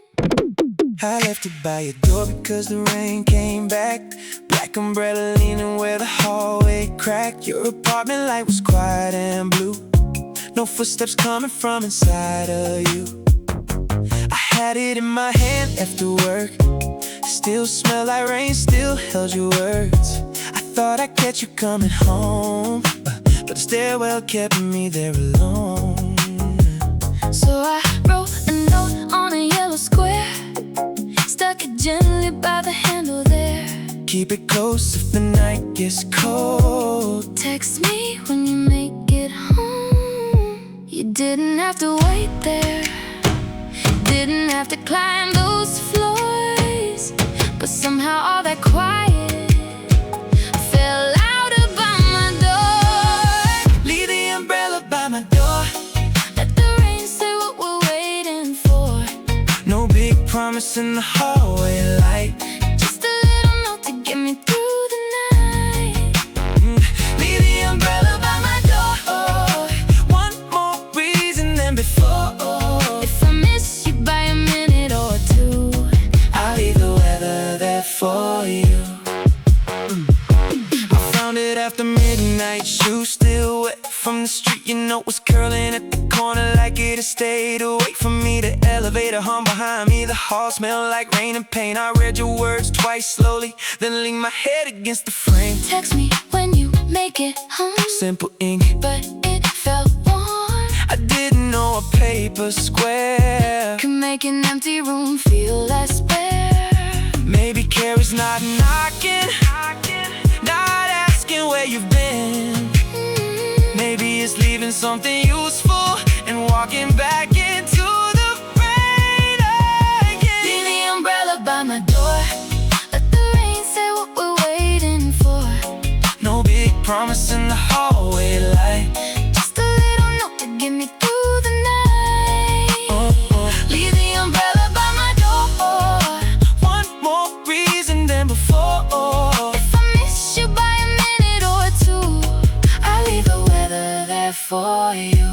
I left it by your door because the rain came back. Black umbrella leaning where the hallway cracked. Your apartment light was quiet and blue. No footsteps coming from inside of you. I had it in my hand after work. Still smelled like rain, still held your words. I thought I'd catch you coming home, but the stairwell kept me there alone. So I wrote a note on a yellow square, stuck it gently by the handle there. Keep it close if the night gets cold. Text me when you make it home. You didn't have to wait there, didn't have to climb those floors, but somehow all that quiet fell louder by my door. Leave the umbrella by my door. Let the rain say what we're waiting for. No big promise in the hallway light. Just a little note to get me through the night. Leave the umbrella by my door. One more reason than before. If I miss you by a minute or two, I'll leave the weather there for you. I found it after midnight. Shoes still wet from the street. Your note was curling at the corner like it had stayed away from me. The elevator hung behind me. The hall smelled like rain and pain. I read your words twice slowly, then leaned my head against the frame. text me when you make it home. Simple ink, But it felt warm. I didn't know a paper square Could make an empty room feel less bare. maybe care is not knocking, not asking where you've been. Maybe it's leaving something useful and walking back into the rain again. Leave the umbrella by my door. Let the rain say what we're waiting for. No big promise in the hallway light. Just a little note to get me through the night. Leave the umbrella by my door. One more reason than before. If I miss you by a minute or two, I'll leave the weather there for you.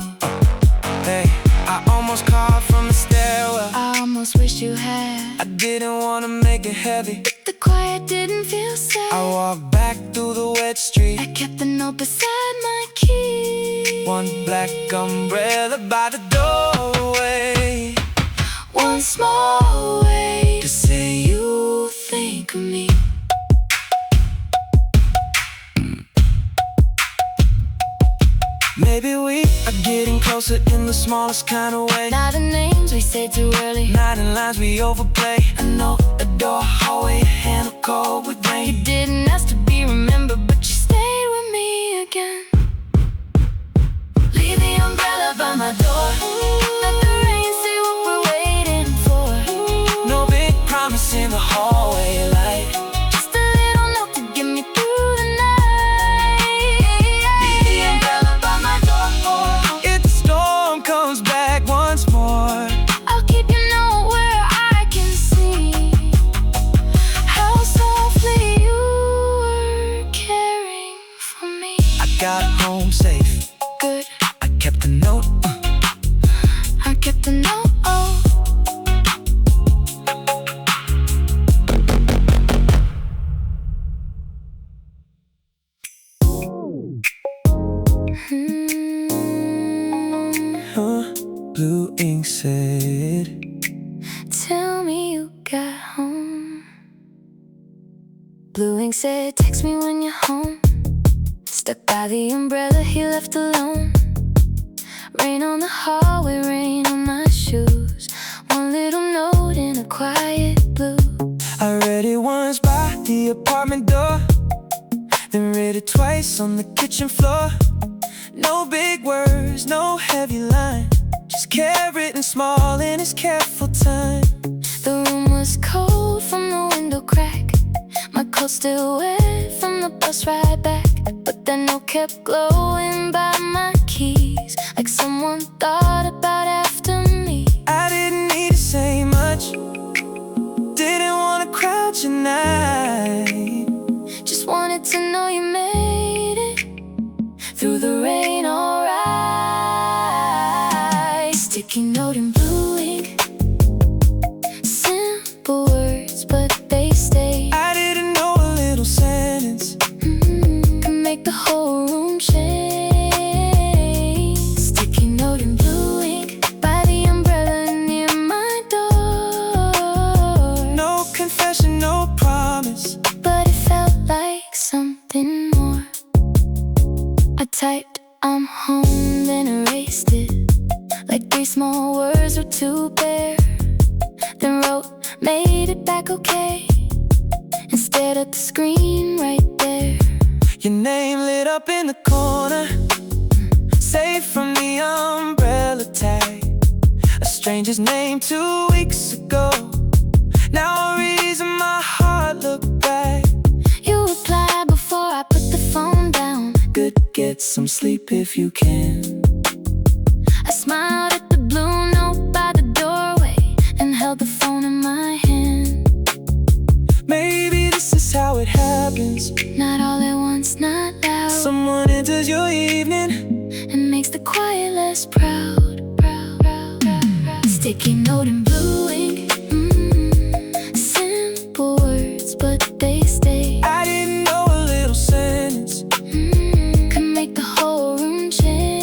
Hey, I almost called from the stairwell. I almost wish you had. I didn't want to make it heavy. The quiet didn't feel sad. I walked back through the wet street. I kept the note beside my key. One black umbrella by the door. closer in the smallest kind of way. Not the names we say too early, not in lines we overplay. I know a door, hallway, a handle cold with rain. you didn't ask to be remembered, but you stayed with me again. Leave the umbrella by my door, let the rain say what we're waiting for. No big promise in the hallway light, Just a little note to get me through the night. leave the umbrella by my door. If the storm comes back once more, I'll keep your note where I can see how softly you were caring for me. I got home safe. Good, I kept the note. I kept the note. Blue ink said, Tell me you got home. Blue ink said, text me when you're home. Stuck by the umbrella he left alone. Rain on the hallway, rain on my shoes. One little note in a quiet blue. I read it once by the apartment door, then read it twice on the kitchen floor. No big words, no heavy line, just care written small in his careful time. The room was cold from the window crack. My coat still wet from the bus ride back. But that note kept glowing by my keys, like someone thought about after me. I didn't need to say much, didn't want to crouch at night. Just wanted to know you made it through the rain alright. Sticky note in blue ink, simple words but they stay. I didn't know a little sentence Can make the whole room change. Sticky note in blue ink by the umbrella near my door. No confession, no promise, but it felt like something more. I typed, I'm home, then erased it, like 3 small words were too bare. Then wrote, made it back okay, and stared at the screen right there. your name lit up in the corner, safe from the umbrella tag. A stranger's name 2 weeks ago, now a reason my heart looked back. You replied before I put the phone down. Good, get some sleep if you can. I smiled at the blue note by the doorway and held the phone in my hand. Maybe this is how it happens. Not all at once, not loud, Someone enters your evening, and makes the quiet less proud. Sticky note in blue ink, simple words but they stay. I didn't know a little sentence Can make the whole room change.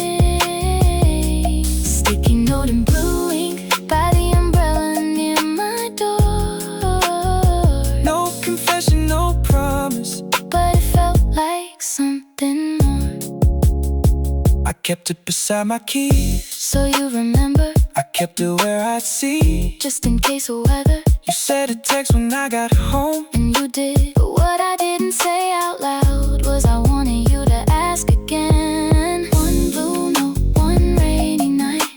Sticky note in blue ink by the umbrella near my door. no confession, no promise, But it felt like something more. I kept it beside my keys, So you remember, I kept it where I'd see. just in case of weather. You said a text when I got home, And you did, but what I didn't say out loud was I wanted you to ask again. One blue note, one rainy night,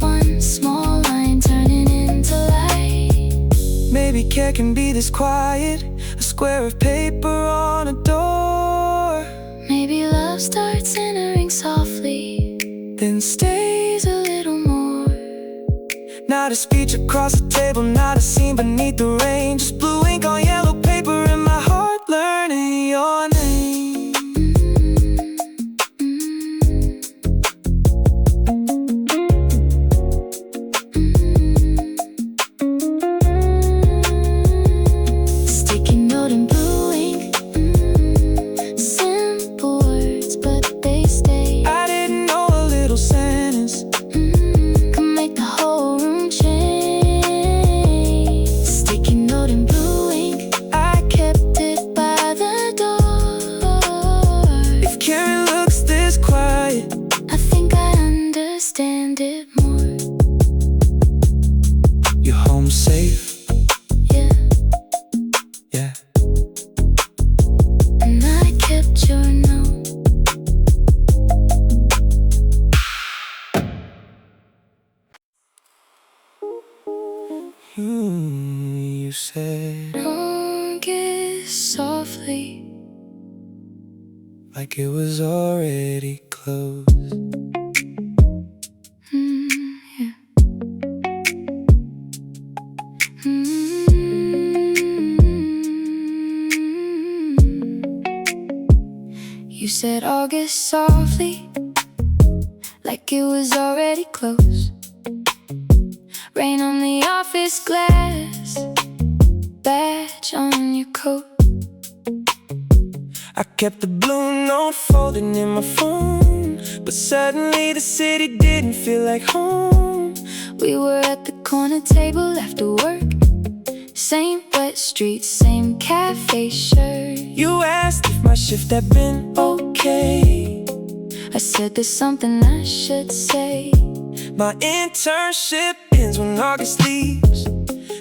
one small line turning into light. maybe care can be this quiet, a square of paper on a door. Maybe love starts entering softly, Then stays a little more. not a speech across the table, not a scene beneath the rain, just blue ink on yellow paper in my heart, learning your name. Sticky note in blue ink, simple words but they stay. I didn't know a little sentence Can make the whole room change. Sticky note in blue ink, I kept it by the door. You're home safe, yeah. yeah. And I kept your note. You said Knock it softly, like it was already closed. yeah. You said August softly, like it was already closed. Rain on the office glass, badge on your coat. I kept the blue note folded in my phone, but suddenly the city didn't feel like home. We were at the corner table after work, same wet streets, same cafe shirt. You asked if my shift had been okay. I said there's something I should say. My internship ends when August leaves.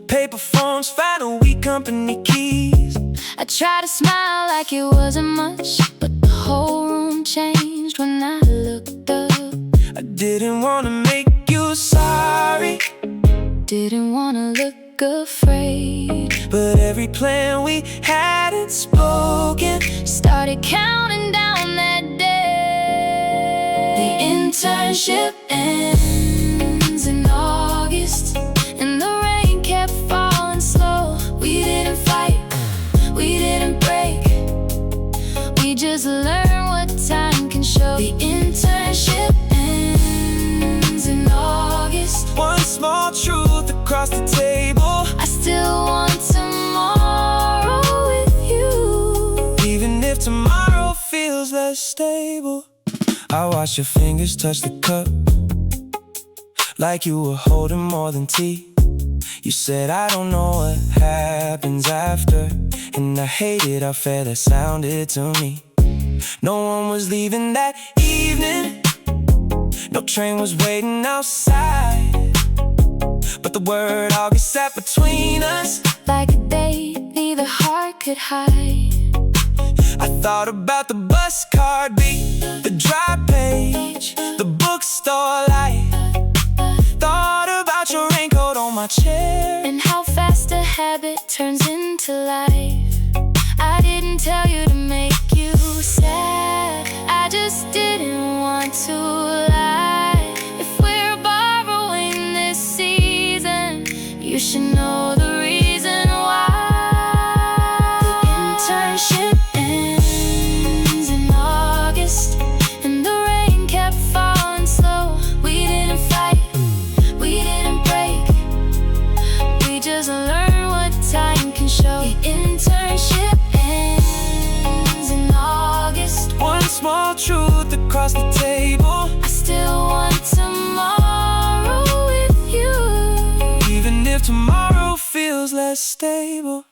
Paper forms, final week company keys. I tried to smile like it wasn't much, but the whole room changed when I looked up. I didn't wanna make you sorry, Didn't wanna look afraid, but every plan we hadn't spoken started counting down that day. The internship ends in August, and the rain kept falling slow. We didn't fight, we didn't break, we just learned what time can show. The internship ends in August. one small truth across the table. I still want tomorrow with you, Even if tomorrow feels less stable. I watched your fingers touch the cup, like you were holding more than tea. You said I don't know what happens after, and I hated how fair that sounded to me. No one was leaving that evening, no train was waiting outside, but the word August sat between us like a date neither heart could hide. I thought about the bus card beat, the dry page, the bookstore light. Thought about your raincoat on my chair, And how fast a habit turns into life. I didn't tell you to make you sad, I just didn't want to lie. If we're borrowing this season, you should know the reason why. The internship ends in August, and the rain kept falling slow. We didn't fight, we didn't break, we just learned what time can show. The internship ends in August. one small truth across the table. I still want tomorrow with you, Even if tomorrow feels less stable.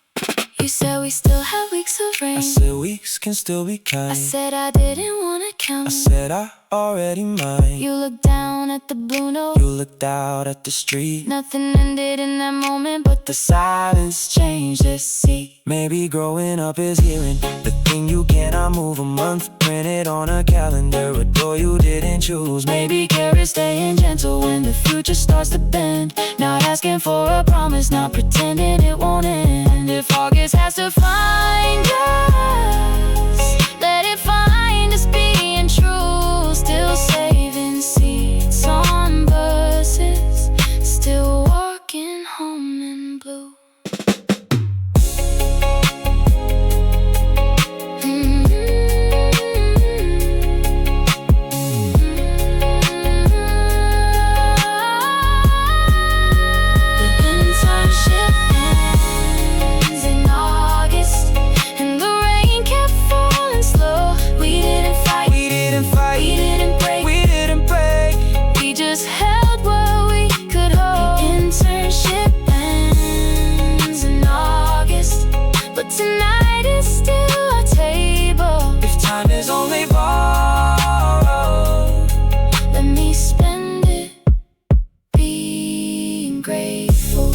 You said we still have weeks of rain. I said weeks can still be I kind. said I didn't wanna count. I said I already mind. You looked down at the blue note. You looked out at the street. Nothing ended in that moment, but The silence changed its seat. Maybe growing up is hearing the thing you cannot move. A month printed on a calendar, a door you didn't choose. maybe care is staying gentle when the future starts to bend. Not asking for a promise, not pretending it won't end. If August has to find us, let it find us being true. Still saving seats on buses, still walking home in blue. Tonight is still our table. If time is only borrowed, Let me spend it being grateful.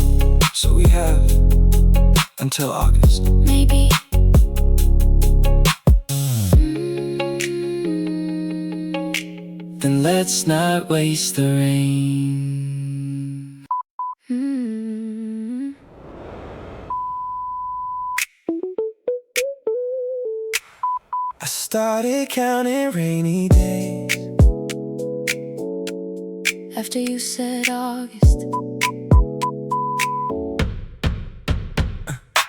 until August. Maybe. Then let's not waste the rain. I started counting rainy days After you said August.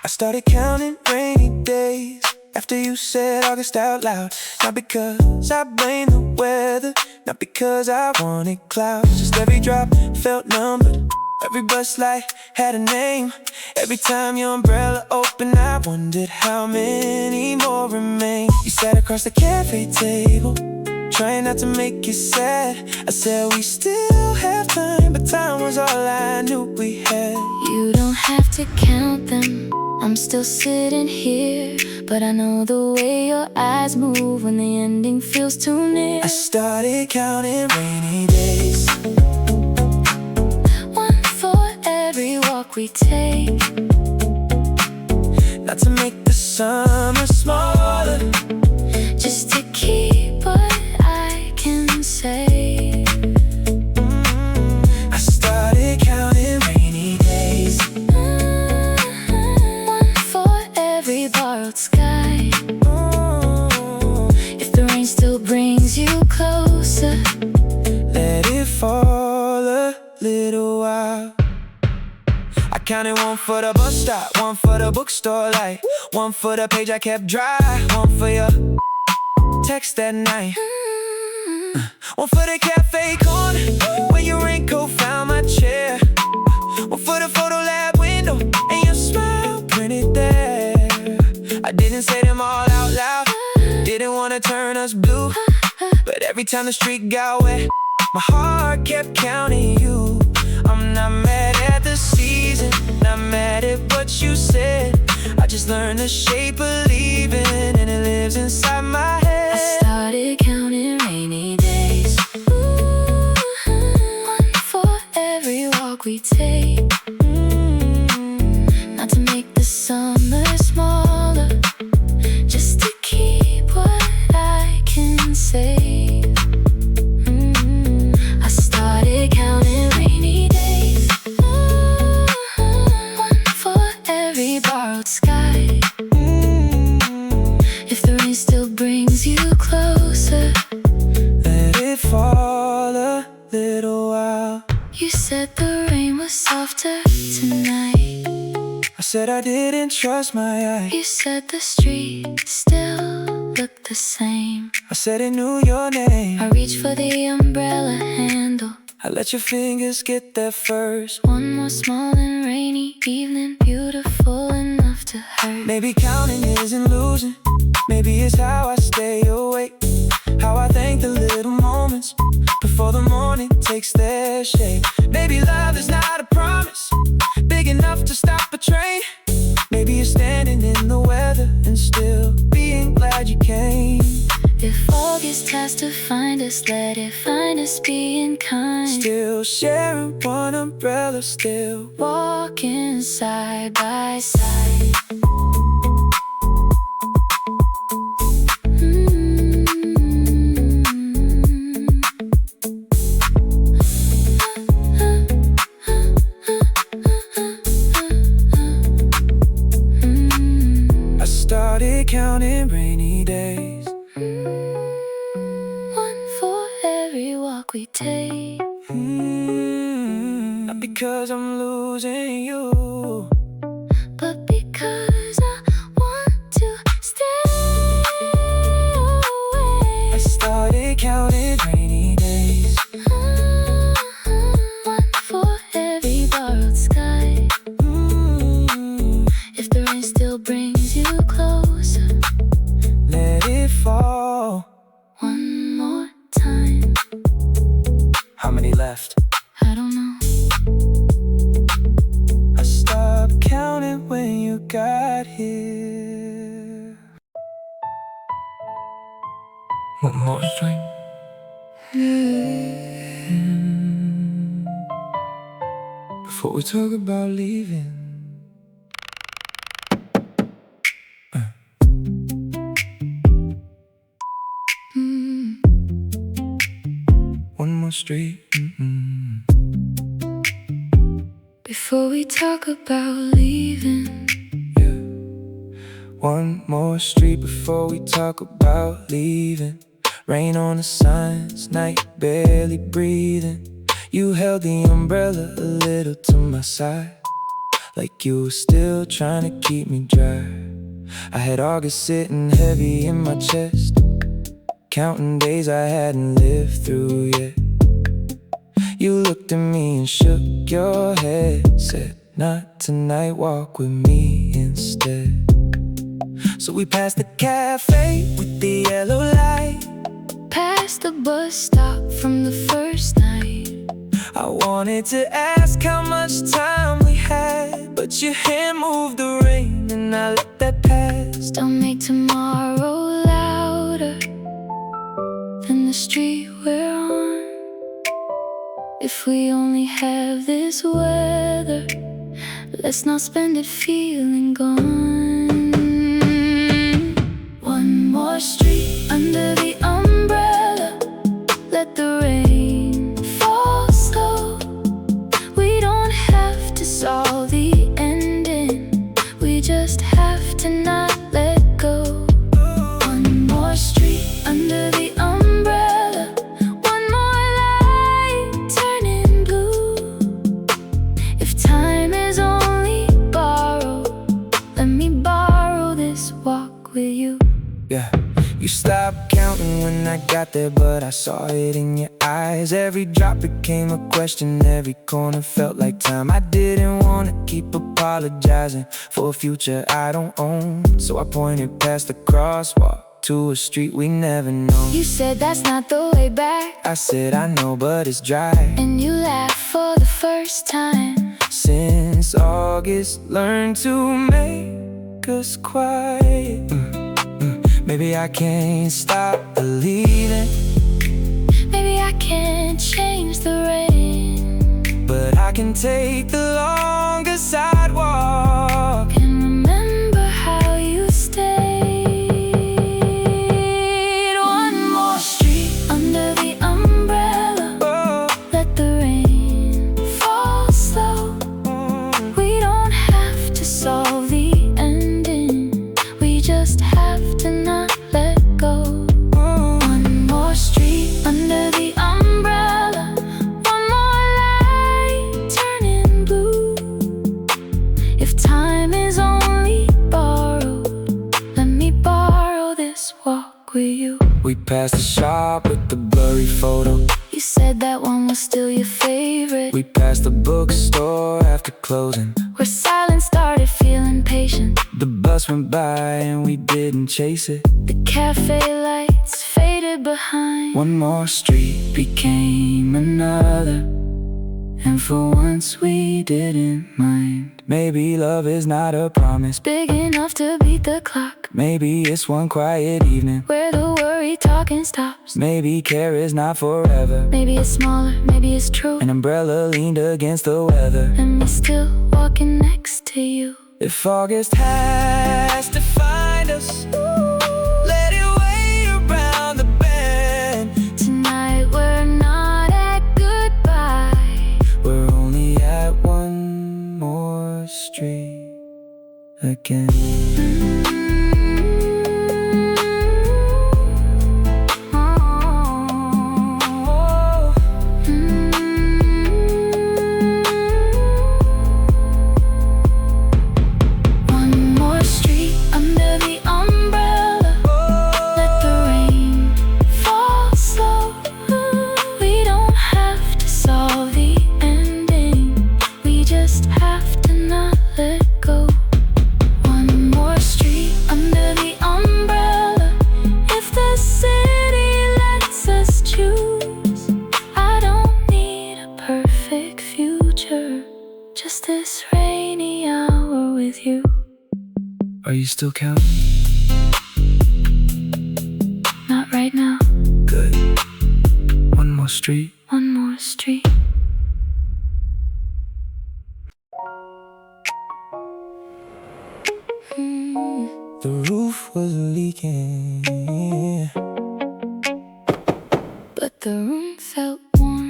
I started counting rainy days after you said August out loud. Not because I blame the weather, not because I wanted clouds. Just every drop felt numbered, every bus light had a name. Every time your umbrella opened, I wondered how many more remain. You sat across the cafe table, trying not to make you sad. I said we still have time, but time was all I knew we had. You don't have to count them, I'm still sitting here, but I know the way your eyes move when the ending feels too near. I started counting rainy days, one for every walk we take. not to make the summer smaller, just to keep what I can say. I started counting rainy days, One for every borrowed sky. If the rain still brings you closer, let it fall a little while. I counted one for the bus stop, one for the bookstore light, one for the page I kept dry, one for your text that night, one for the cafe corner where your raincoat found my chair, one for the photo lab window and your smile printed there. I didn't say them all out loud, didn't want to turn us blue, but every time the street got wet, my heart kept counting you. I'm not mad at the season, not mad at what you said. I just learned the shape of leaving, and it lives inside my head. I started counting rainy days, one for every walk we take. Not to make the summer smaller, just to keep what I can say. I started counting rainy days, one for every borrowed sky. If the rain still brings you closer, Let it fall a little while. you said the rain was softer tonight. I said I didn't trust my eyes, You said the street still looked the same. I said it knew your name. I reached for the umbrella handle, I let your fingers get there first. one more small and rainy evening, beautiful enough to hurt. Maybe counting isn't losing, maybe it's how I stay awake, how I thank the little moments before the morning takes their shape. Maybe love is not a promise big enough to stop a train. Maybe you're standing in the weather and still being glad you came. If August has to find us, let it find us being kind. Still sharing one umbrella, still Walking side by side. I started counting rainy days, One for every walk we take. not because I'm losing you, But because I want to stay away. I started counting rainy days, One for every borrowed sky. If the rain still brings you closer, let it fall. one more time. How many left? I don't know. I stopped counting when you got here. One more drink. Before we talk about leaving. more street. Before we talk about leaving. Yeah. One more street before we talk about leaving. Rain on the signs, night barely breathing. You held the umbrella a little to my side, like you were still trying to keep me dry. I had August sitting heavy in my chest, counting days I hadn't lived through yet. You looked at me and shook your head, said, "Not tonight, walk with me instead." So we passed the cafe with the yellow light, Past the bus stop from the first night. I wanted to ask how much time we had, but your hand moved the rain and I let that pass. Don't make tomorrow louder than the street we're on. If we only have this weather, let's not spend it feeling gone. One more street under the umbrella, let the rain fall slow. We don't have to solve the ending, we just have to not let go. One more street under the umbrella, one more light turning blue. If time is only borrowed, let me borrow this walk with you. Yeah, you stopped counting when I got there, but I saw it in your eyes. Every drop became a question, every corner felt like time. I didn't want to keep apologizing for a future I don't own, so I pointed past the crosswalk to a street we never known. You said that's not the way back, I said I know, but it's dry. and you laughed for the first time. Since August learned to make us quiet. Maybe I can't stop believing, Maybe I can't change the rain, but I can take the longer sidewalk. and remember how you stayed. One more street under the umbrella, Oh, let the rain fall slow. We don't have to solve the ending, we just have to not let go. One more street under the umbrella, one more light turning blue. If time is only borrowed, let me borrow this walk with you. we passed the shop with the blurry photo. You said that one was still your favorite, We passed the bookstore after closing. where silence started feeling patient. The bus went by and we didn't chase it. The cafe lights faded behind. One more street became another, and for once we didn't mind. Maybe love is not a promise, Big enough to beat the clock, maybe it's one quiet evening. where the worry talking stops. Maybe care is not forever. Maybe it's smaller, maybe it's true, An umbrella leaned against the weather. and me still walking next to you. If August has to find us, let it weigh around the bend. Tonight we're not at goodbye, We're only at one more street again. One more street under the umbrella, let the rain fall slow. We don't have to solve the ending, we just have to not let go. One more street under the umbrella, if the city lets us choose. I don't need a perfect future, just this rainy hour with you. Are you still counting? Not right now, Good. One more street. one more street. The roof was leaking, But the room felt warm.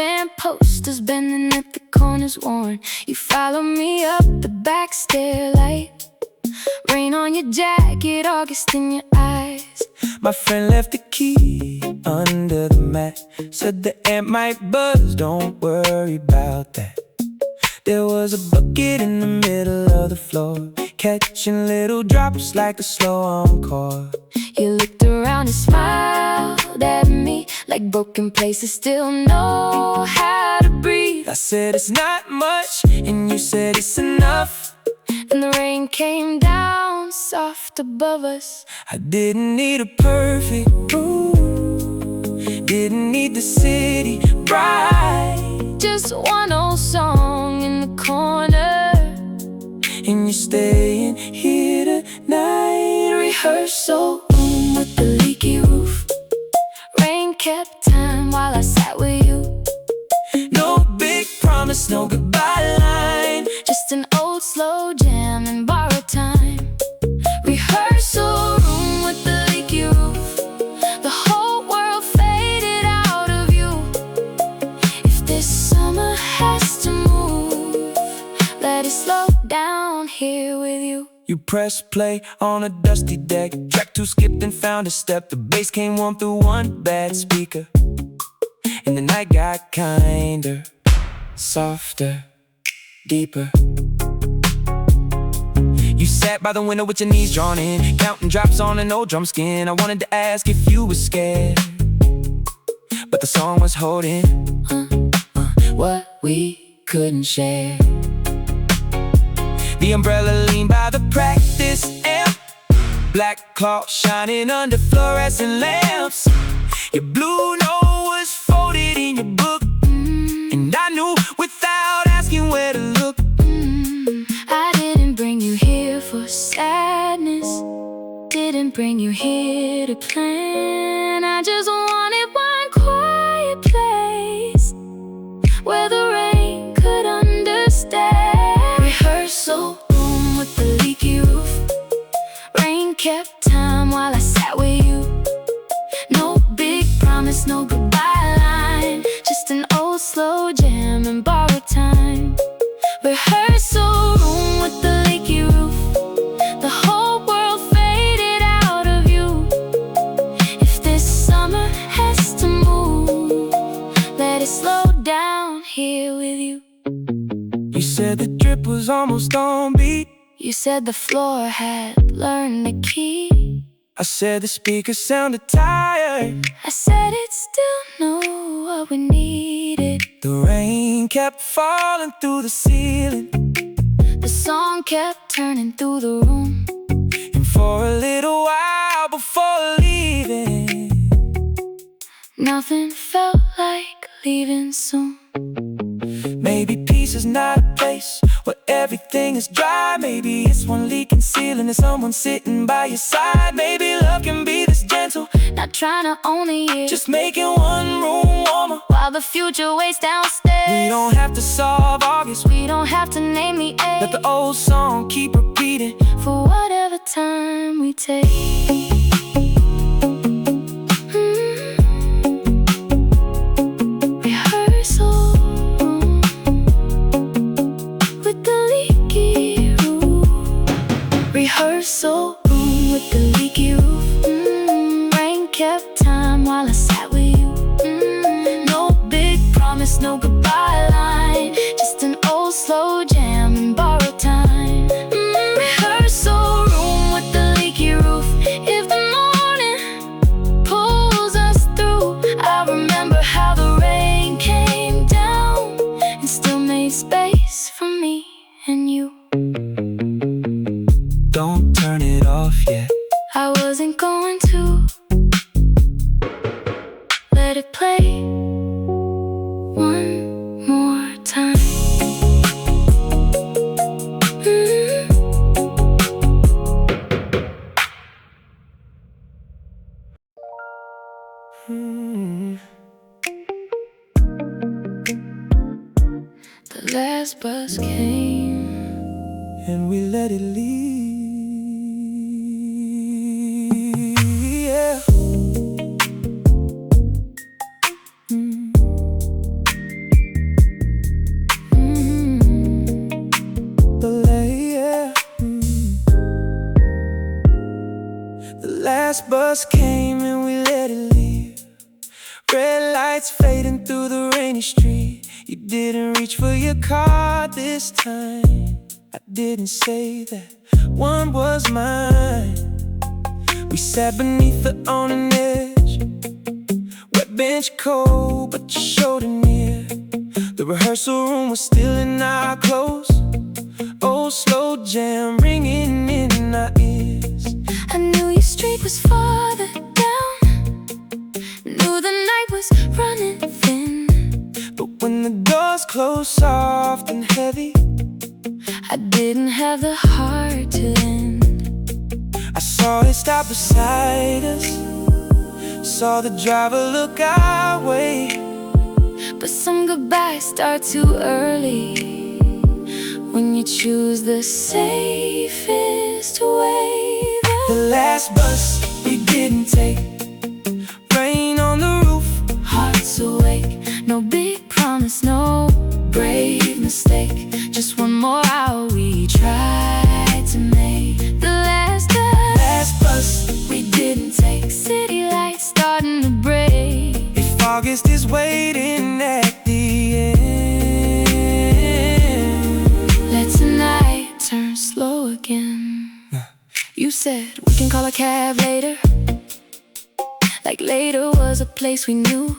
band posters bending at the corners worn. You follow me up the back stairlight. Rain on your jacket, August in your eyes. My friend left the key under the mat. Said the amp might buzz, don't worry about that. There was a bucket in the middle of the floor, catching little drops like a slow encore. You looked around and smiled at me, like broken places still know how to breathe. I said it's not much, and you said it's enough. And the rain came down soft above us. I didn't need a perfect room, didn't need the city bright. Just one old song in the corner, and you're staying here tonight. Rehearsal room with the leaky roof. Rain kept time while I sat with you. No big promise, no goodbye line. Just an old slow jam and borrowed time. Rehearsal room with the leaky roof. The whole world faded out of you. If this summer has to move, let it slow down here with you. You pressed play on a dusty deck. Track 2 skipped and found a step. The bass came warm through one bad speaker, and the night got kinder, softer, deeper. You sat by the window with your knees drawn in, counting drops on an old drum skin. I wanted to ask if you were scared, but the song was holding what we couldn't share. The umbrella leaned by the practice amp, black cloth shining under fluorescent lamps. Your blue note was folded in your book, and I knew without asking where to look. I didn't bring you here for sadness, didn't bring you here to plan. I just wanted one quiet place where the rain could understand. Rehearsal room with the leaky roof. Rain kept time while I sat with you. No big promise, no goodbye line. Just an old slow jam and borrowed time. Rehearsal room with the leaky roof. The whole world faded out of you. If this summer has to move, let it slow down here with you. You said the drip was almost on beat. You said the floor had learned the key. I said the speakers sounded tired. I said it still knew what we needed. The rain kept falling through the ceiling. The song kept turning through the room. And for a little while before leaving, nothing felt like leaving soon. maybe peace is not a place where everything is dry. Maybe it's one leaking ceiling and someone sitting by your side. Maybe love can be this gentle, not trying to own the year, just making one room warmer while the future waits downstairs. We don't have to solve August, we don't have to name the age. let the old song keep repeating for whatever time we take. Rehearsal with the leaky roof. Rehearsal room with the leaky roof. Rain kept time while I sat with you. No big promise, no goodbye line, just an old slow jam and borrowed time. Rehearsal room with the leaky roof. If the morning pulls us through, I remember how the rain came down and still made space for me and you. Don't turn it off yet. I wasn't going to let it play one more time. The last bus came And we let it leave. Yeah. You didn't reach for your card this time. I didn't say that one was mine. We sat beneath the awning edge, wet bench cold, but you showed it near. The rehearsal room was still in our clothes. Oh, slow jam ringing in our ears. I knew your street was farther down, knew the night was running thin. But when the doors closed soft and heavy, I didn't have the heart to end. I saw it stop beside us, saw the driver look our way. But some goodbyes start too early when you choose the safest way. The last bus we didn't take, rain on the roof, Hearts awake, no big promise, no brave mistake. Just one more hour we tried to make. The last bus we didn't take, city lights starting to break. if August is waiting at the end. Let tonight turn slow again. You said we can call a cab later, like later was a place we knew.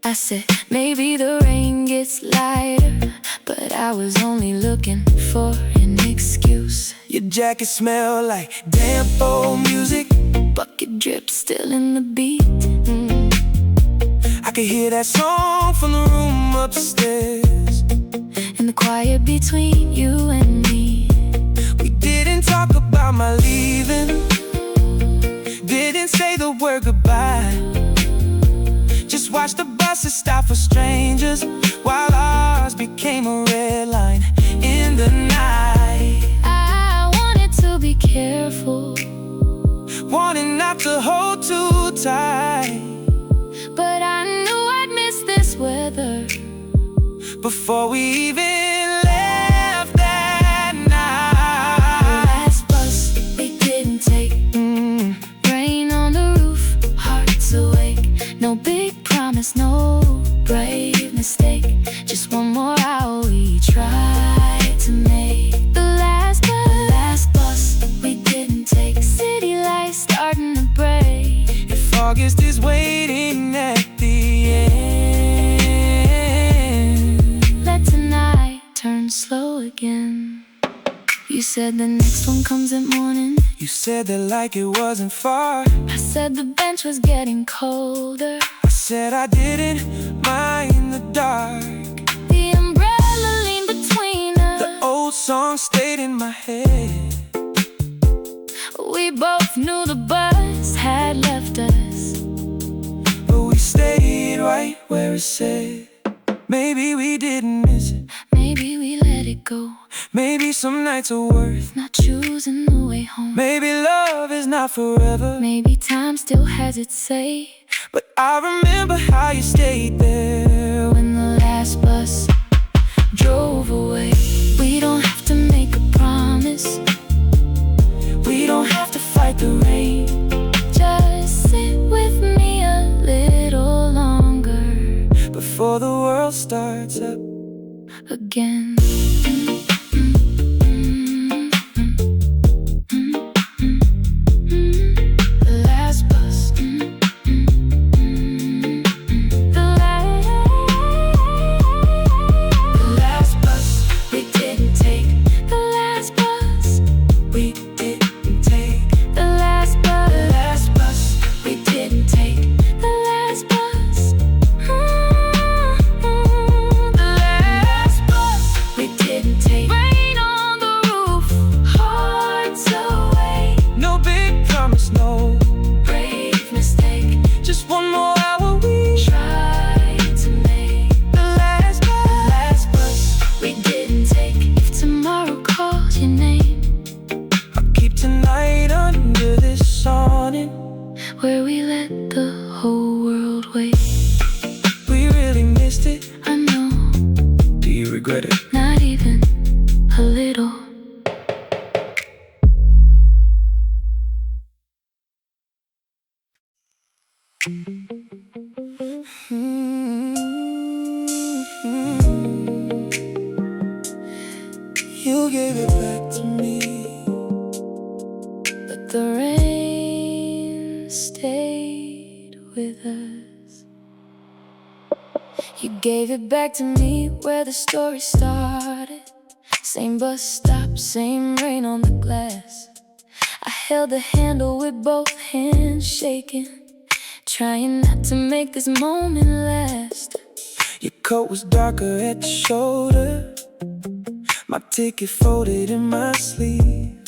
I said maybe the rain gets lighter, but I was only looking for an excuse. Your jacket smelled like damp old music. Bucket drip still in the beat. I could hear that song from the room upstairs. In the quiet between you and me, We didn't talk about my leaving, didn't say the word goodbye. Just watched the buses stop for strangers, while ours became a red line in the night. I wanted to be careful, Wanting not to hold too tight, but I knew I'd miss this weather before we even left that night. last bus we didn't take. Rain on the roof, hearts awake. No big promise, no brave mistake. Just one more hour we tried to make. The last bus we didn't take, city lights starting to break. If August is waiting at the end, Let tonight turn slow again. You said the next one comes at morning. you said that like it wasn't far. I said the bench was getting colder. I said I didn't mind the dark. The umbrella leaned between us. The old song stayed in my head. We both knew the bus had left us, But we stayed right where it said. Maybe we didn't miss it. maybe we let it go. Maybe some nights are worth. Not choosing the way home. Maybe love is not forever. Maybe time still has its say. But I remember how you stayed there When the last bus drove away, we don't have to make a promise, we don't have to fight the rain. just sit with me a little longer Before the world starts up again. The last bus. The last bus we didn't take. The last bus we didn't take. The last bus we didn't take. The last bus. The last bus we didn't take. Rain on the roof, hearts away. No big promise, no Brave mistake, just one more hour we tried to make. The last Bus we didn't take. If tomorrow calls your name, I'll keep tonight under this awning. where we let the whole world wait. We really missed it. I know, Do you regret it? not even a little. You gave it back to me. But the rain stayed with us. You gave it back to me where the story started. Same bus stop, same rain on the glass. I held the handle with both hands shaking, trying not to make this moment last. Your coat was darker at the shoulder, my ticket folded in my sleeve.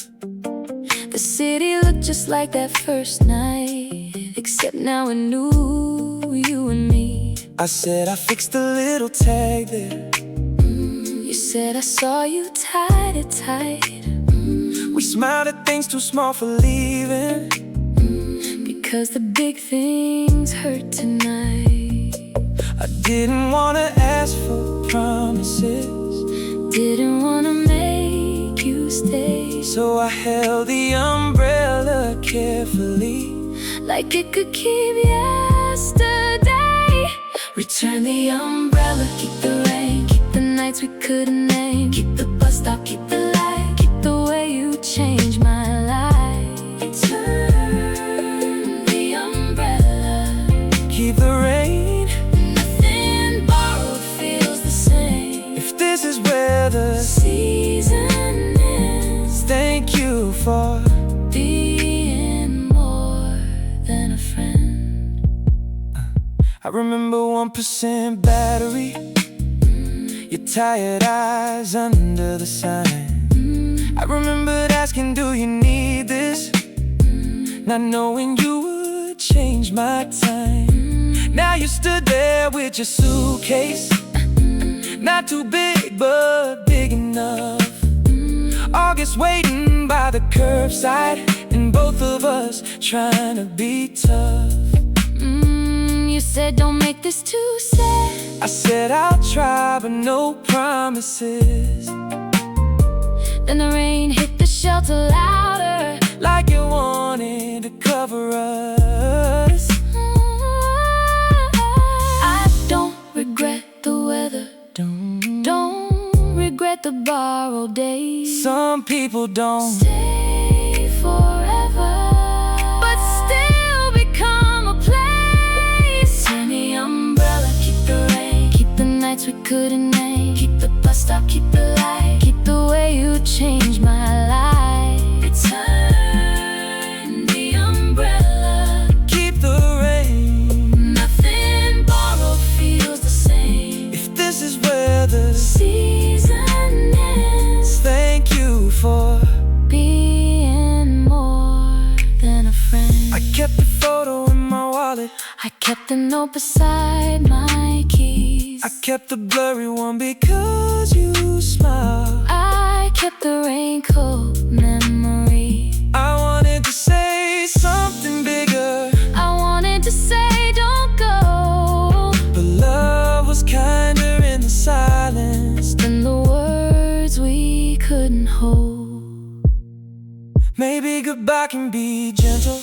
The city looked just like that first night, except now it knew you and me. I said I fixed the little tag there. You said I saw you tied it tight. We smiled at things too small for leaving, because the big things hurt tonight. I didn't wanna ask for promises, Didn't wanna make you stay, so I held the umbrella carefully, like it could keep yesterday. Return the umbrella, keep the rain, keep the nights we couldn't name, keep the bus stop, keep the light, keep the way you changed my life. Return the umbrella, keep the rain. nothing borrowed feels the same. If this is where the season ends, thank you for being more than a friend. I remember 1% battery, your tired eyes under the sign. I remembered asking, do you need this? Not knowing you would change my time. Now you stood there with your suitcase, not too big but big enough. August waiting by the curbside, and both of us trying to be tough. You said don't make this too sad. I said I'll try, but no promises. Then the rain hit the shelter louder, like it wanted to cover us. I don't regret the weather, don't regret the borrowed days. Some people don't stay forever, but still become a place. Turn the umbrella, keep the rain, keep the nights we couldn't name, keep the bus stop, keep the light, keep the way you changed my life. Return the umbrella, keep the rain. nothing borrowed feels the same. If this is where the season ends, thank you for being more than a friend. I kept the photo in my wallet, I kept the note beside my keys. I kept the blurry one because you smiled. I kept the raincoat memory. I wanted to say something bigger, I wanted to say don't go, but love was kinder in the silence than the words we couldn't hold. Maybe goodbye can be gentle,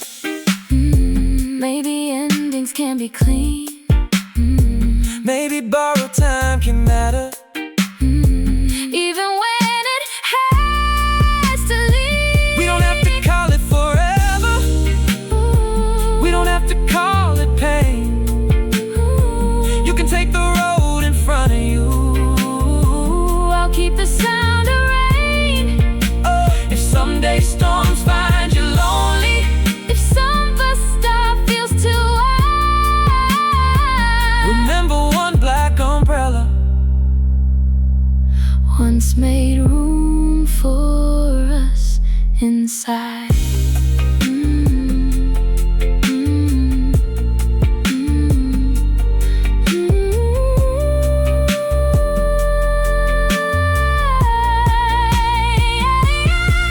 Maybe endings can be clean, maybe borrowed time can matter. even when it has to leave. We don't have to call it forever, we don't have to call it pain. You can take the road in front of you, I'll keep the sound of rain. if someday storms find you lonely, If some bus stop feels too wide, remember one black umbrella once made room for us inside.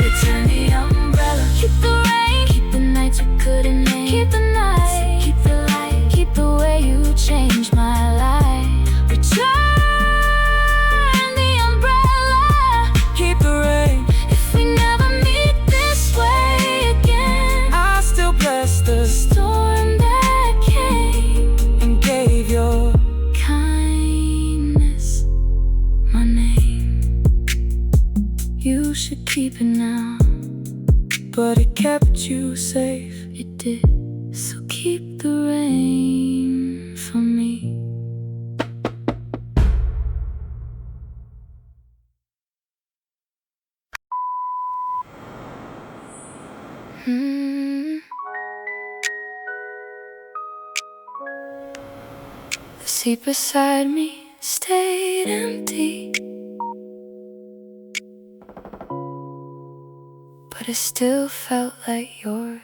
Return the umbrella, keep the rain, keep the nights we couldn't name, keep the night, keep the light, keep the way you changed my life. Return the umbrella, keep the rain. if we never meet this way. You should keep it now. but it kept you safe. It did, so keep the rain for me. The seat beside me stayed empty, but it still felt like yours.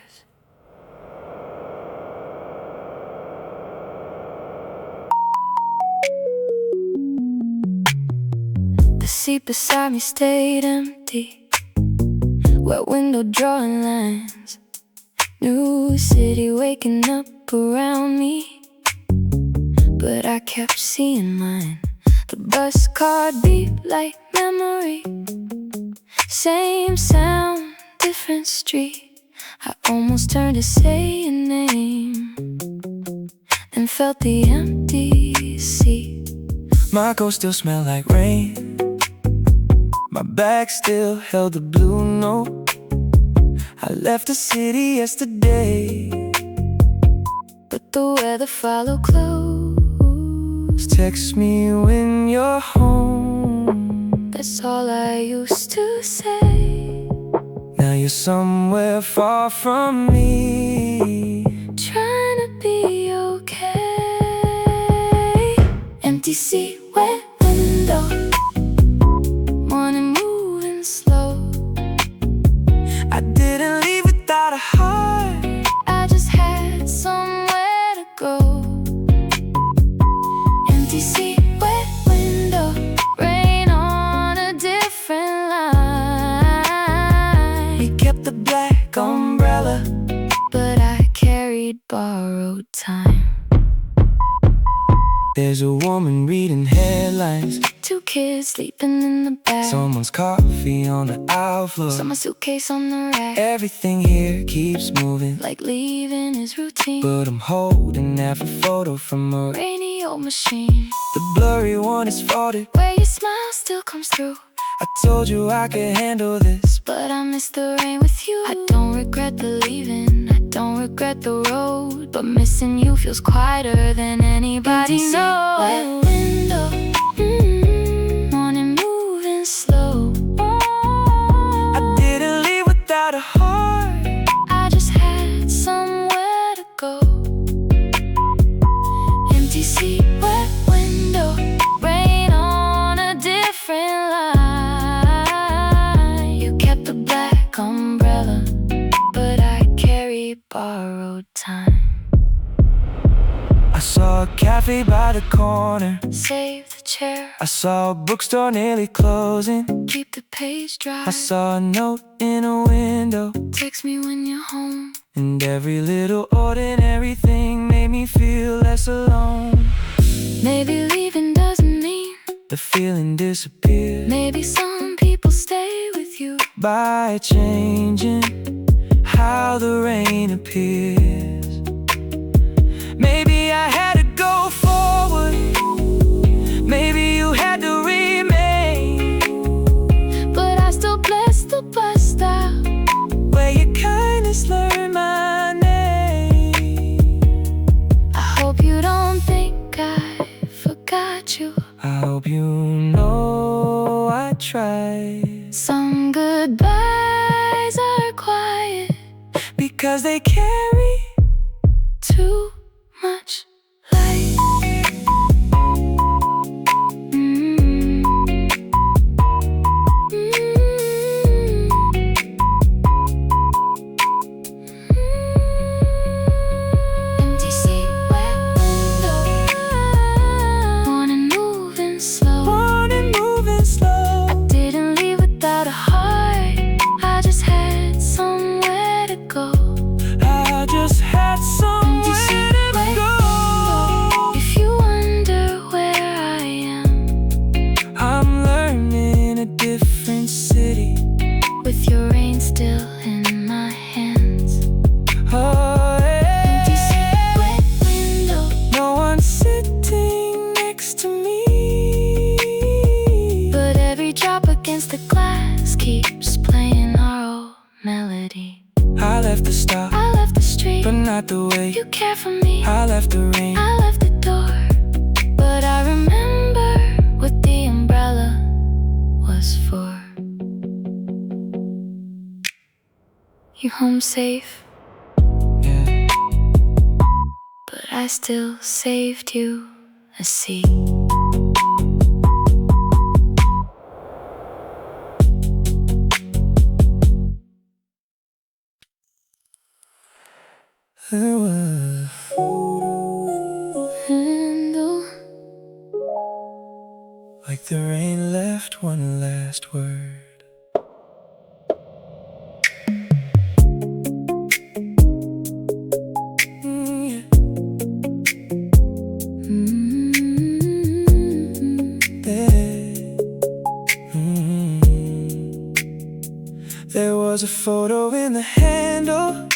The seat beside me stayed empty, wet window drawing lines, new city waking up around me, but I kept seeing mine. The bus car beep like memory, same sound, different street. I almost turned to say your name, then felt the empty seat. My coat still smelled like rain, my bag still held the blue note. I left the city yesterday, but the weather followed close. text me when you're home. That's all I used to say. Now you're somewhere far from me, Trying to be okay. Empty seat, wet window, morning moving slow. I didn't leave without a heart. I just had somewhere to go. Empty seat, wet window, rain on a different line. We kept the black umbrella, but I carried borrowed time. there's a woman reading headlines, Two kids sleeping in the back, someone's coffee on the aisle floor. someone's suitcase on the rack. Everything here keeps moving, Like leaving is routine, but I'm holding every photo from a rainy old machine, the blurry one is faulted. where your smile still comes through. I told you I could handle this, But I miss the rain with you. I don't regret the leaving, I don't regret the road, but missing you feels quieter than anybody knows. Wet window, morning moving slow. I didn't leave without a heart. I just had somewhere to go. Empty seat, wet window, rain on a different line. You kept the black umbrella, but I carried borrowed time. I saw a cafe by the corner, Save the chair, I saw a bookstore nearly closing. keep the page dry. I saw a note in a window, Text me when you're home. and every little ordinary thing made me feel less alone. Maybe leaving doesn't mean, The feeling disappeared maybe some people stay with you. by changing how the rain appears. Maybe I had to go forward, maybe you had to remain, But I still bless the bus stop, where your kindness learned my name. I hope you don't think I forgot you. I hope you know I tried, Some goodbyes are quiet, because they carry too much light. Empty seat, wet window, morning moving slow. morning moving slow. Didn't leave without a heart, I just had somewhere to go. I not the way you care for me. I left the rain. I left the door, but I remember what the umbrella was for. You home safe, Yeah. but I still saved you a seat. There was Handle. like the rain left one last word. Yeah. There was a photo in the handle,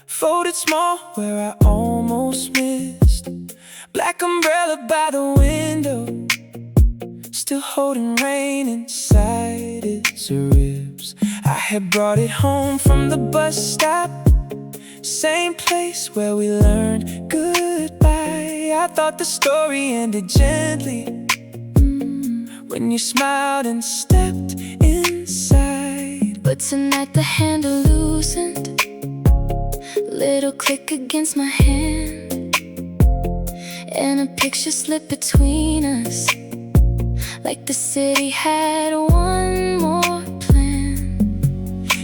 folded small where I almost missed. Black umbrella by the window, still holding rain inside its ribs. I had brought it home from the bus stop, same place where we learned goodbye. I thought the story ended gently when you smiled and stepped inside. But tonight the handle loosened, little click against my hand, and a picture slipped between us, like the city had one more plan.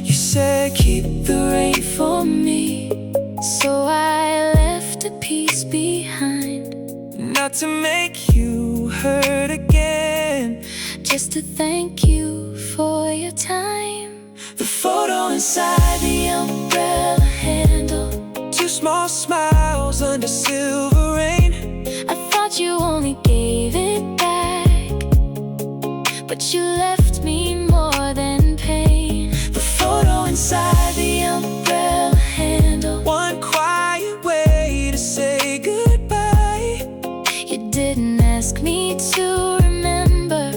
You said keep the rain For me, so I left a piece behind, not to make you hurt again, just to thank you for your time. the photo Inside the umbrella handle, two small smiles under silver rain. I thought you only gave it back, but you left me more than pain. The photo Inside the umbrella handle, one quiet way to say goodbye. you didn't ask me to remember,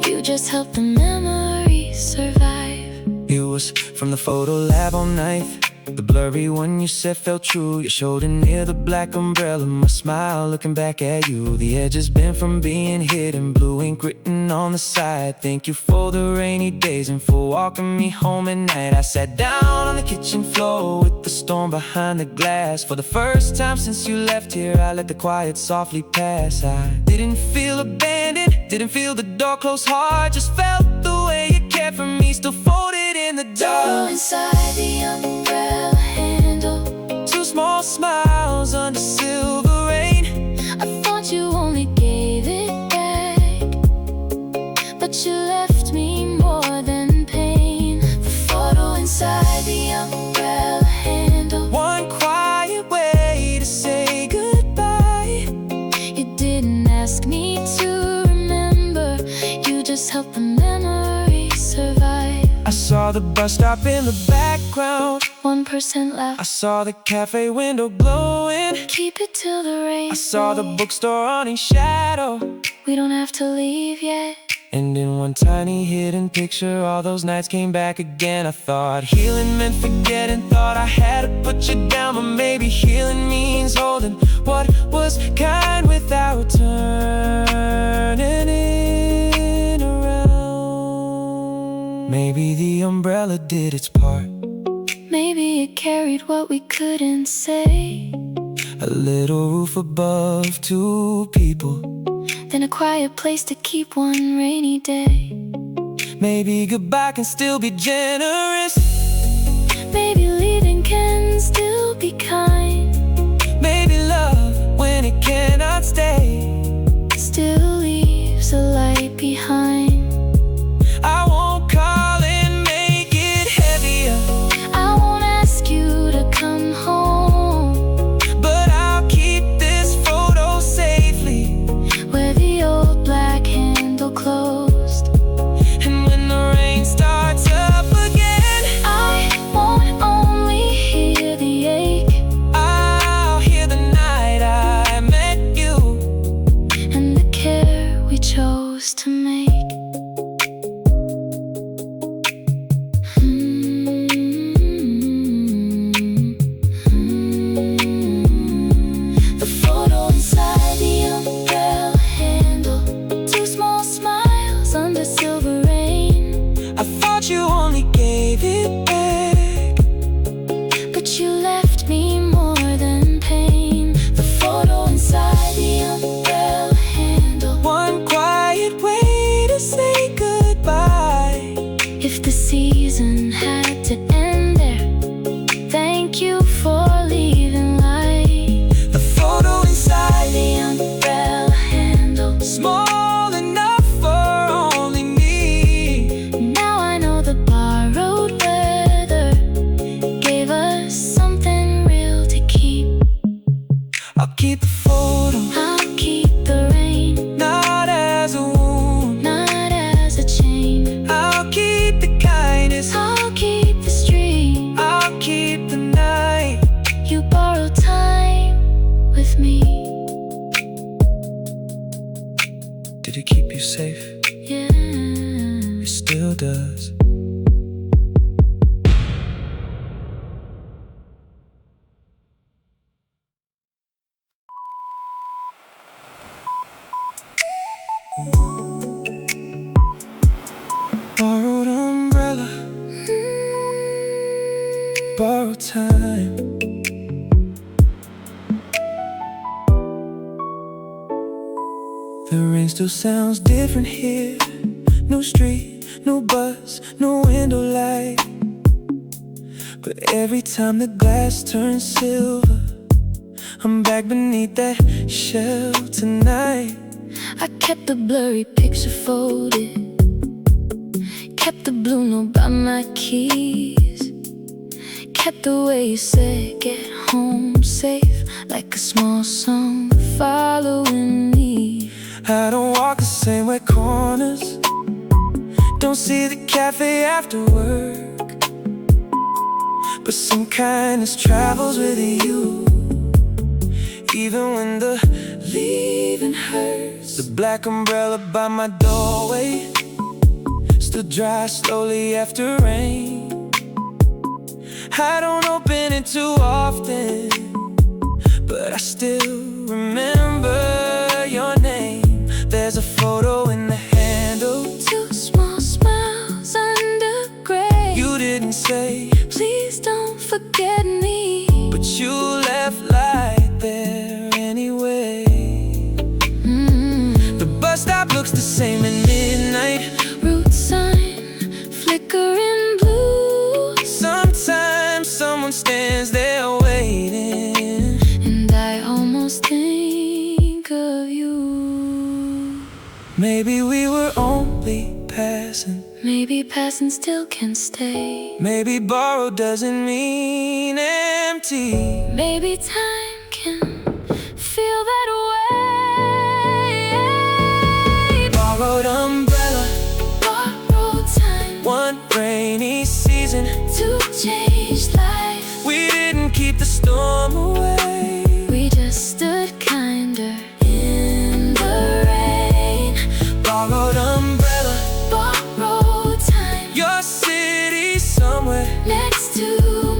you just helped the memory survive. It was from the photo lab on 9th, the blurry one you said felt true. Your shoulder near the black umbrella, my smile looking back at you. The edges bent from being hidden, blue ink written on the side. Thank you for the rainy days and for walking me home at night. I sat down on the kitchen floor with the storm behind the glass. For the first time since you left here, I let the quiet softly pass. I didn't feel abandoned, didn't feel the door close hard, just felt the way you cared for me, still folded in the dark. Inside the umbrella handle, Two small smiles under silver rain. I thought you only gave it back, but you left me more than pain. The photo inside the umbrella handle, One quiet way to say goodbye. you didn't ask me to remember, you just helped the memory survive. I saw the bus stop in the background, 1% I left, saw the cafe window glowing, keep it till the rain. I saw the bookstore awning shadow. We don't have to leave yet. And in one tiny hidden picture, all those nights came back again. I thought healing meant forgetting, thought I had to put you down, but maybe healing means holding what was kind without turning it around. Maybe the umbrella did its part, Maybe it carried what we couldn't say, a little roof above two people, then a quiet place to keep one rainy day. maybe goodbye can still be generous, Maybe leaving can still be kind, maybe love when it cannot stay still leaves a light behind. I won't call and make it heavier, I won't ask you to come home, but I'll keep this photo safely. where the old black handle closed. And when the rain starts up again, I won't only hear the ache, I'll hear the night I met you, and the care we chose to make. does. Borrowed umbrella, borrowed time. The rain still sounds different here. No street, no bus, no window light. But every time the glass turns silver, I'm back beneath that shell tonight. I kept the blurry picture folded, kept the blue note by my keys, kept the way you said get home safe, like a small song following me. I don't walk the same way corners, don't see the cafe after work, but some kindness travels with you, even when the leaving hurts. The black umbrella by my doorway still dry slowly after rain. I don't open it too often, but I still remember your name. There's a photo in the handle, 2 small smiles under gray. you didn't say please don't forget me, but you left light there anyway. The bus stop looks the same at midnight, route sign flickering blue. sometimes someone stands there waiting, And I almost think of you. maybe we were only passing, Maybe passing still can stay. maybe borrowed doesn't mean empty. Maybe time can feel that way. Borrowed umbrella, Borrowed time one rainy season, to change life. we didn't keep the storm away. We just stood kinder in the rain. Borrowed umbrella, Borrowed time your city somewhere, next to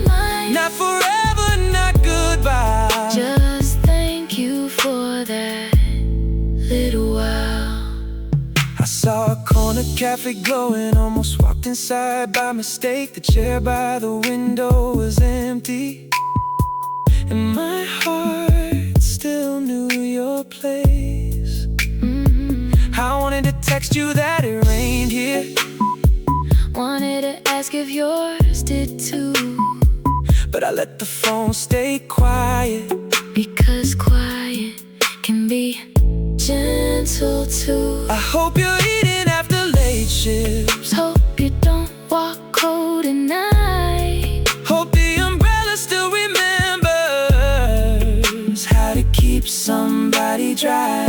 mine. not forever, not goodbye. Just thank you for that little while. I saw a corner cafe glowing, almost walked inside by mistake. The chair by the window was empty, and my heart still knew your place. I wanted to text you that it rained here, Wanted to ask if yours did too, but I let the phone stay quiet. because quiet can be gentle too. I hope you're eating after late shifts, Hope you don't walk cold at night. hope the umbrella still remembers how to keep somebody dry.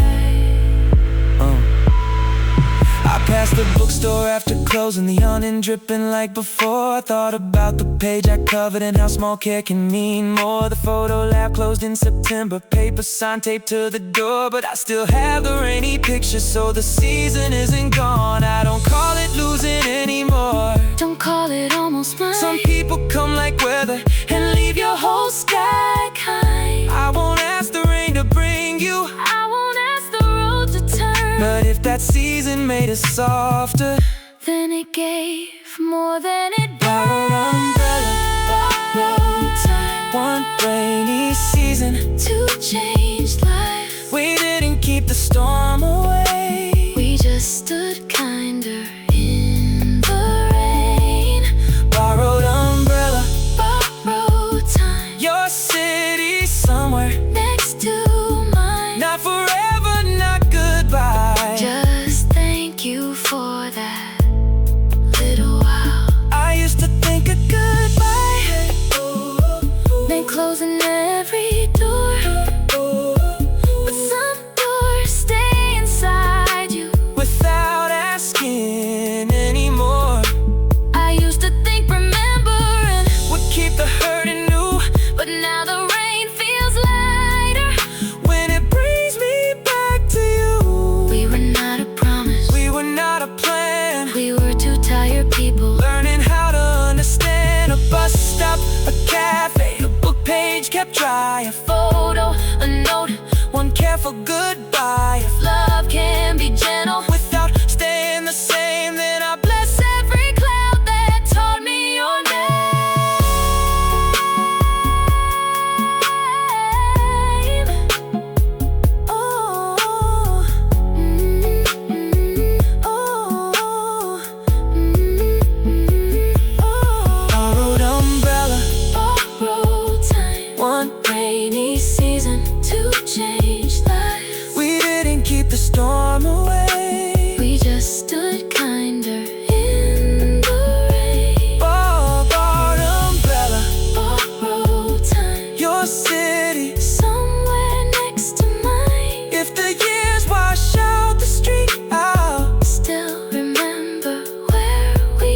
I passed the bookstore after closing, the awning dripping like before. I thought about the page I covered and how small care can mean more. The photo lab closed in September, paper sign taped to the door, but I still have the rainy picture, so the season isn't gone. I don't call it losing anymore. Don't call it almost mine. Some people come like weather and leave your whole sky kind. I won't ask the rain to bring you, I won't ask the road to turn, but if that season made us softer, then it gave more than it borrowed umbrella, borrowed time one rainy season, to change life. we didn't keep the storm away. We just stood kinder in the rain. Borrowed umbrella, Borrowed time your city somewhere, next to mine. not forever, not goodbye. Just thank you for that little while. I used to think a goodbye Then closing every door, but some doors stay inside you without asking anymore. I used to think remembering Would keep the hurt anew, but now the rain feels lighter. when it brings me back to you. We were not a promise, We were not a plan, we were too tired careful goodbye. If love can be gentle Without staying the same, then I bless every cloud that taught me your name. Oh, oh, borrowed umbrella, borrowed time, one rainy season to change lives. we didn't keep the storm away. We just stood kinder in the rain. Borrowed umbrella, Borrowed time, your city. somewhere next to mine. If the years wash out the street, I'll Still remember where we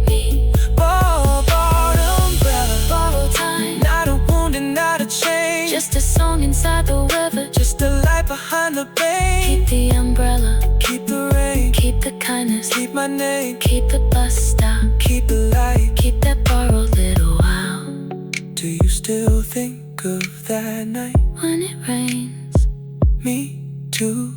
meet. borrowed umbrella. Borrowed time, Not a wound and not a change, just a song inside the weather. just a light behind the pain. Keep the umbrella, Keep the rain, keep the kindness, keep my name, keep the bus stop, keep the light. keep that borrowed little while. Do you still think of that night? When it rains, Me too.